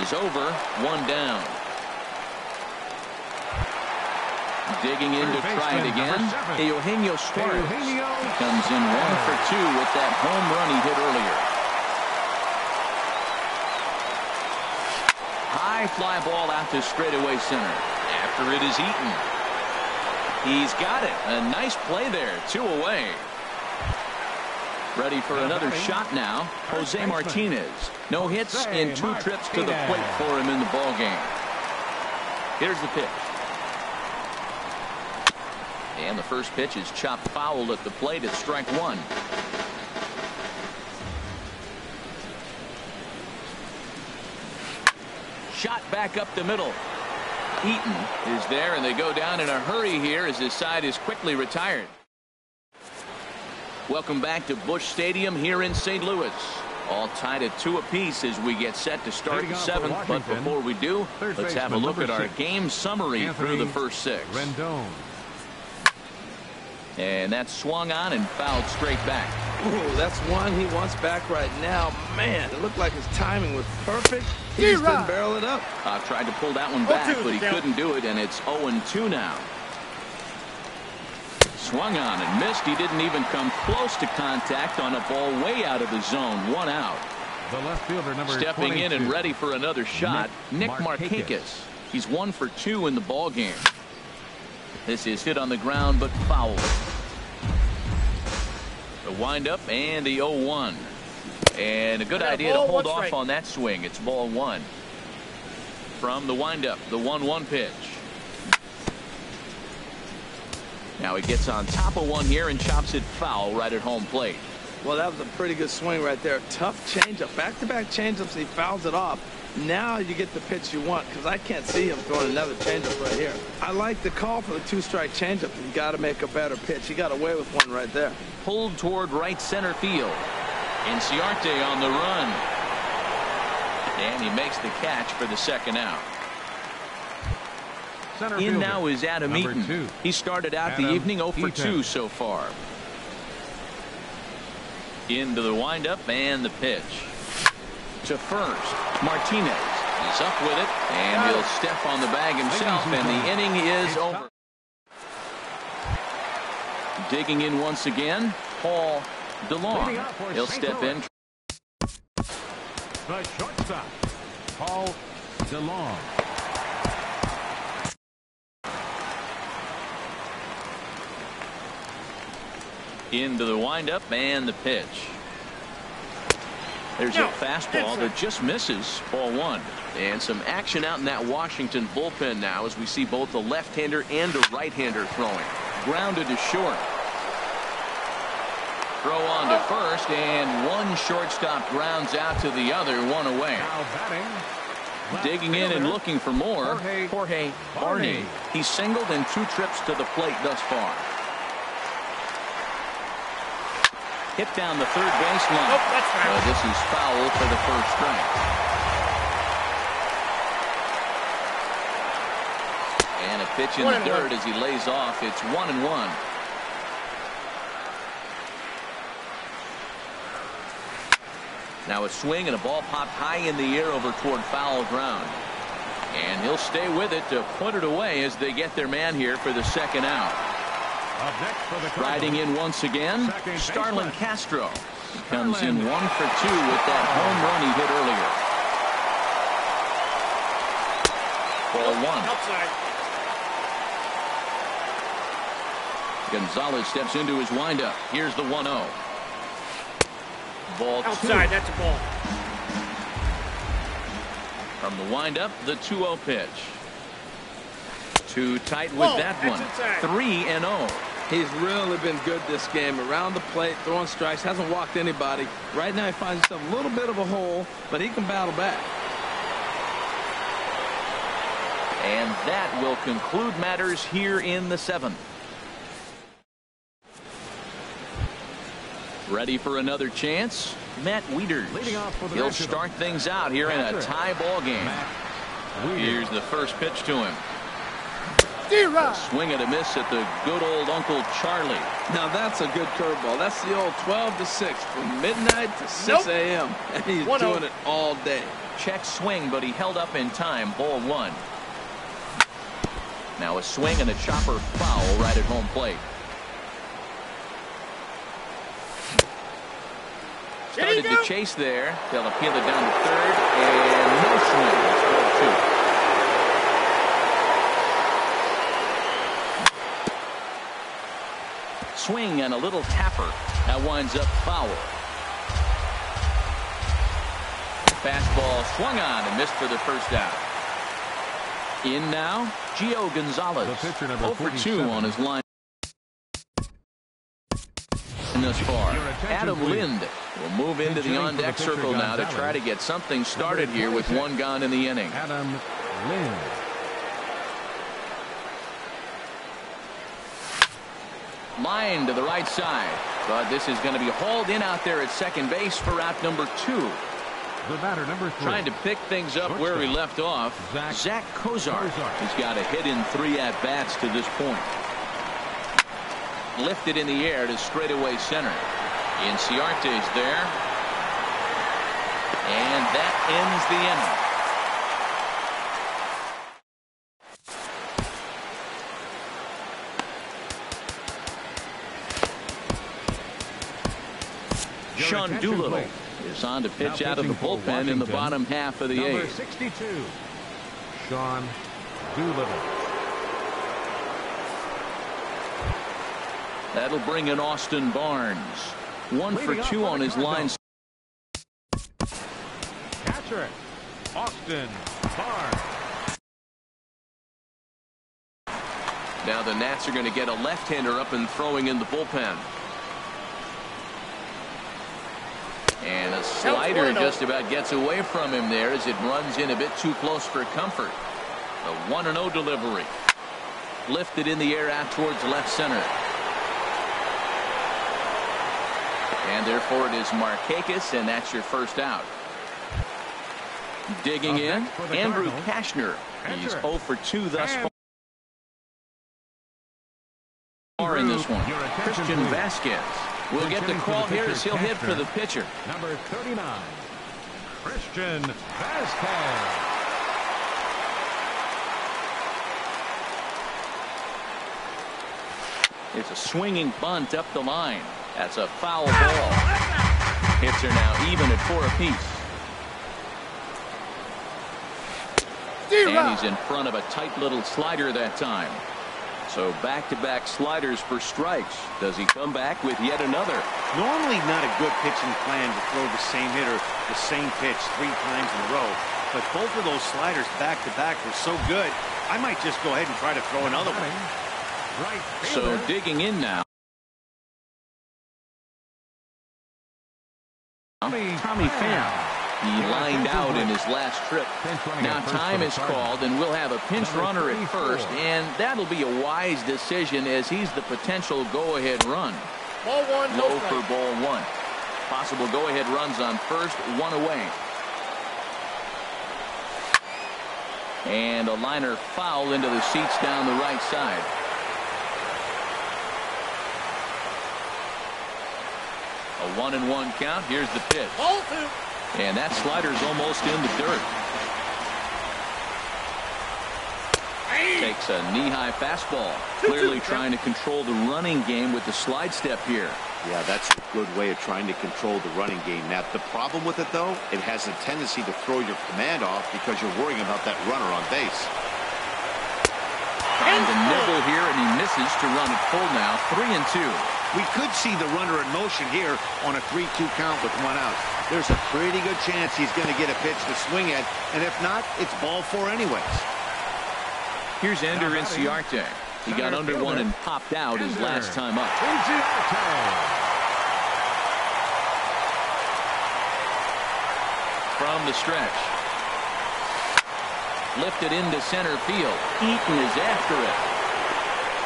is over. 1 down. Digging in to try it again. Eugenio Suarez comes in 1 for 2 with that home run he hit earlier. High fly ball out to straightaway center. After it is eaten. He's got it. A nice play there. 2 away. Ready for another shot now. Jose Martinez. No hits in 2 trips to the plate for him in the ball game. Here's the pitch. And the first pitch is chopped foul at the plate at strike 1. Shot back up the middle. Eaton is there, and they go down in a hurry here as his side is quickly retired. Welcome back to Busch Stadium here in St. Louis. All tied at 2 apiece as we get set to start the 7th. But before we do, let's have a look at our game summary through the first 6. Rendon. And that's swung on and fouled straight back. Ooh, that's one he wants back right now. Man, it looked like his timing was perfect. He just didn't barrel it up. Tried to pull that one back, but he couldn't do it, and it's 0-2 now. Swung on and missed. He didn't even come close to contact on a ball way out of the zone. 1 out. The left fielder, number Stepping 22. in and ready for another shot, Nick Markakis. He's 1 for 2 in the ball game. This is hit on the ground, but foul. The windup and the 0-1. And a good idea to hold off on that swing. It's ball 1. From the windup, the 1-1 pitch. Now he gets on top of one here and chops it foul right at home plate. Well, that was a pretty good swing right there. Tough changeup. Back-to-back changeups, he fouls it off. Now you get the pitch you want, because I can't see him throwing another changeup right here. I like the call for the 2-strike changeup. You got to make a better pitch. He got away with one right there. Pulled toward right center field. Inciarte on the run. And he makes the catch for the 2nd out. Center In fielder, now is Adam number Eaton. 2. He started out the evening 0 for 2 so far. Into the windup and the pitch. To first, Martinez. He's up with it, and he'll step on the bag himself, and the inning is over. Digging in once again, Paul DeLong. He'll step in. The shortstop, Paul DeLong. Into the windup and the pitch. There's a fastball that just misses, ball 1. And some action out in that Washington bullpen now as we see both a left-hander and a right-hander throwing. Grounded to short. Throw on to first, and one shortstop grounds out to the other, 1 away. Now batting, Digging in and looking for more, Jorge Barney. He's singled in 2 trips to the plate thus far. Hit down the third baseline. Nope, that's foul. This is foul for the first strike. And a pitch in the dirt as he lays off. It's 1-1. Now a swing and a ball popped high in the air over toward foul ground. And he'll stay with it to put it away as they get their man here for the 2nd out. Riding in once again, Starlin Castro. He comes in 1 for 2 with that home run he hit earlier. Ball 1. Outside. Gonzalez steps into his windup. Here's the 1-0. Ball 2. Outside, that's a ball. From the windup, the 2-0 pitch. Too tight with that one. 3-0. He's really been good this game. Around the plate, throwing strikes, hasn't walked anybody. Right now he finds himself a little bit of a hole, but he can battle back. And that will conclude matters here in the 7th. Ready for another chance? Matt Wieters. He'll start things out here in a tie ball game. Here's the first pitch to him. A swing and a miss at the good old Uncle Charlie. Now that's a good curveball. That's the old 12 to 6 from midnight to 6 a.m. And he's doing it all day. Check swing, but he held up in time. Ball 1. Now a swing and a chopper foul right at home plate. Started to chase there. They'll appeal it down to third, and no swing. It's ball 2. Swing and a little tapper. That winds up foul. Fastball swung on and missed for the first out. In now, Gio Gonzalez. 0 for 2 on his line thus far. Adam Lind will move into the on-deck circle now to try to get something started here with 1 gone in the inning. Adam Lind. Line to the right side, but this is going to be hauled in out there at second base for out number 2. The batter, number 3. Trying to pick things up where we left off. Zach Kozar. He's got a hit in 3 at-bats to this point. Lifted in the air to straightaway center. Inciarte's there. And that ends the inning. Sean Doolittle is on to pitch out of the bullpen in the bottom half of the number 8th. 62, Sean Doolittle. That'll bring in Austin Barnes. 1 for 2 on his line. Catcher, Austin Barnes. Now the Nats are going to get a left-hander up and throwing in the bullpen. And a slider just about gets away from him there as it runs in a bit too close for comfort. A 1-0 delivery. Lifted in the air out towards left center. And therefore it is Markakis, and that's your first out. Digging in, Andrew Kashner. He's 0 for 2 thus far in this one. Christian Vasquez will get the call here as he'll hit for the pitcher. Number 39, Christian Vasquez. It's a swinging bunt up the line. That's a foul ball. Hits are now even at 4 apiece. And he's in front of a tight little slider that time. So back-to-back sliders for strikes. Does he come back with yet another? Normally not a good pitching plan to throw the same hitter the same pitch 3 times in a row. But both of those sliders back-to-back were so good, I might just go ahead and try to throw another one. Right so digging in now. Tommy Pham. He lined out in his last trip. Now time is called, and we'll have a pinch runner at first, and that'll be a wise decision as he's the potential go-ahead run. Ball 1, low for ball 1. Possible go-ahead runs on first, 1 away. And a liner foul into the seats down the right side. A 1-1 count. Here's the pitch. Ball 2. And that slider's almost in the dirt. Takes a knee-high fastball. Clearly trying to control the running game with the slide step here. Yeah, that's a good way of trying to control the running game. Now, the problem with it, though, it has a tendency to throw your command off because you're worrying about that runner on base. Trying to nibble here, and he misses to run it full now. 3-2. We could see the runner in motion here on a 3-2 count with 1 out. There's a pretty good chance he's going to get a pitch to swing at, and if not, it's ball 4 anyways. Here's Ender Inciarte. He got under one and popped out his last time up. From the stretch. Lifted into center field. Eaton is after it.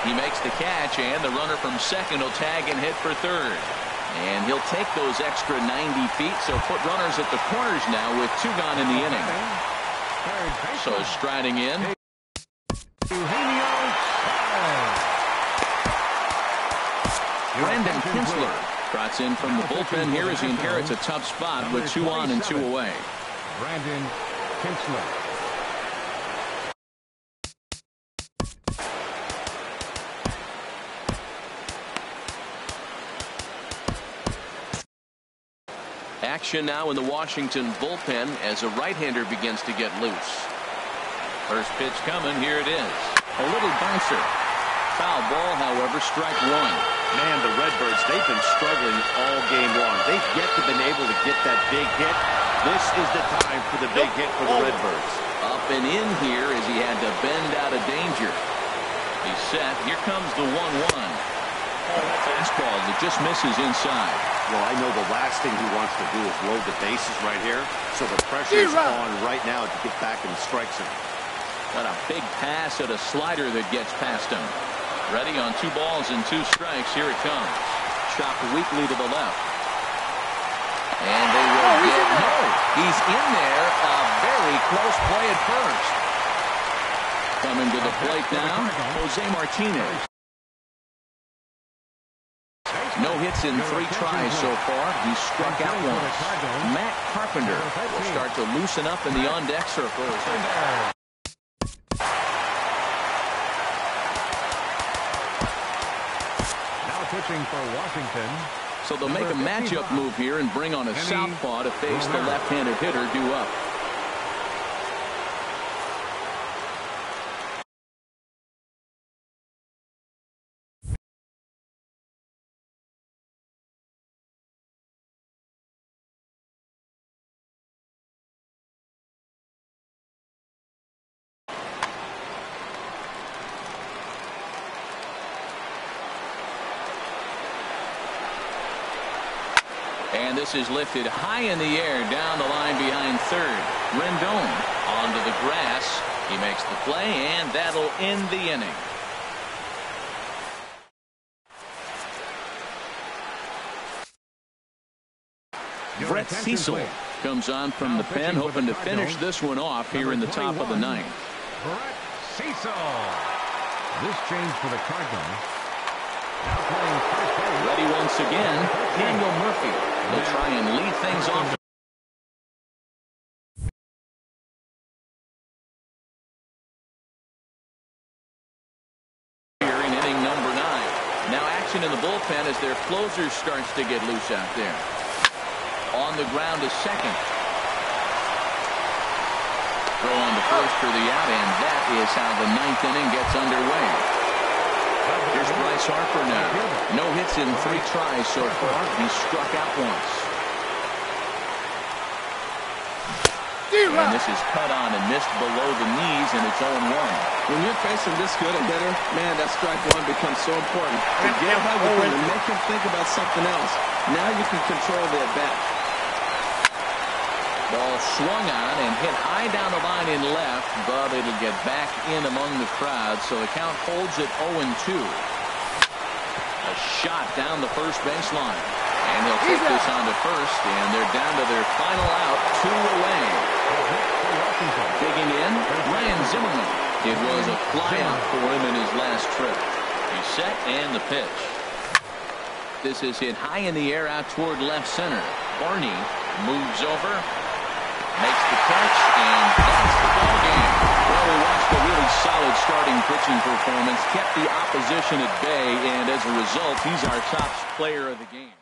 He makes the catch, and the runner from second will tag and hit for third. And he'll take those extra 90 feet, so put runners at the corners now with 2 gone in the inning. So striding in. Brandon Kinsler trots in from the bullpen here as he inherits a tough spot with 2 on and 2 away. Brandon Kinsler. Action now in the Washington bullpen as a right-hander begins to get loose. First pitch coming. Here it is. A little bouncer. Foul ball, however, strike 1. Man, the Redbirds, they've been struggling all game long. They've yet to been able to get that big hit. This is the time for the big hit for the Redbirds. Up and in here as he had to bend out of danger. He's set. Here comes the 1-1. Fastball that just misses inside. Well, I know the last thing he wants to do is load the bases right here. So the pressure is on right now to get back in the strike zone. Got a big pass at a slider that gets past him. Ready on 2 balls and 2 strikes. Here it comes. Chopped weakly to the left. And they will get no. He's in there. A very close play at first. Coming to the plate now, Jose Martinez. No hits in 3 tries so far. He struck out once. Matt Carpenter will start to loosen up in the on-deck circles. Now pitching for Washington. So they'll make a matchup move here and bring on a southpaw to face the left-handed hitter due up. And this is lifted high in the air down the line behind third. Rendon onto the grass. He makes the play, and that'll end the inning. Brett Cecil comes on from the pen, hoping to finish this one off here in the top of the 9th. Brett Cecil. This change for the Cardinals. Ready once again, Daniel Murphy. He'll try and lead things off. Here in inning number 9. Now action in the bullpen as their closer starts to get loose out there. On the ground to second. Throw on to first for the out, and that is how the 9th inning gets underway. Here's Bryce Harper now. No hits in 3 tries so far. He struck out once. And this is cut on and missed below the knees, and it's 0-1. When you're facing this good a hitter, man, that strike 1 becomes so important. To get by with him and make him think about something else. Now you can control the at-bat. Ball swung on and hit high down the line in left, but it'll get back in among the crowd, so the count holds at 0-2. A shot down the first baseline, and they'll take this on to first, and they're down to their final out, 2 away. Digging in, Ryan Zimmerman. It was a flyout for him in his last trip. He's set, and the pitch. This is hit high in the air out toward left center. Barney moves over. Makes the catch, and that's the ball game. Well, we watched a really solid starting pitching performance, kept the opposition at bay, and as a result, he's our top player of the game.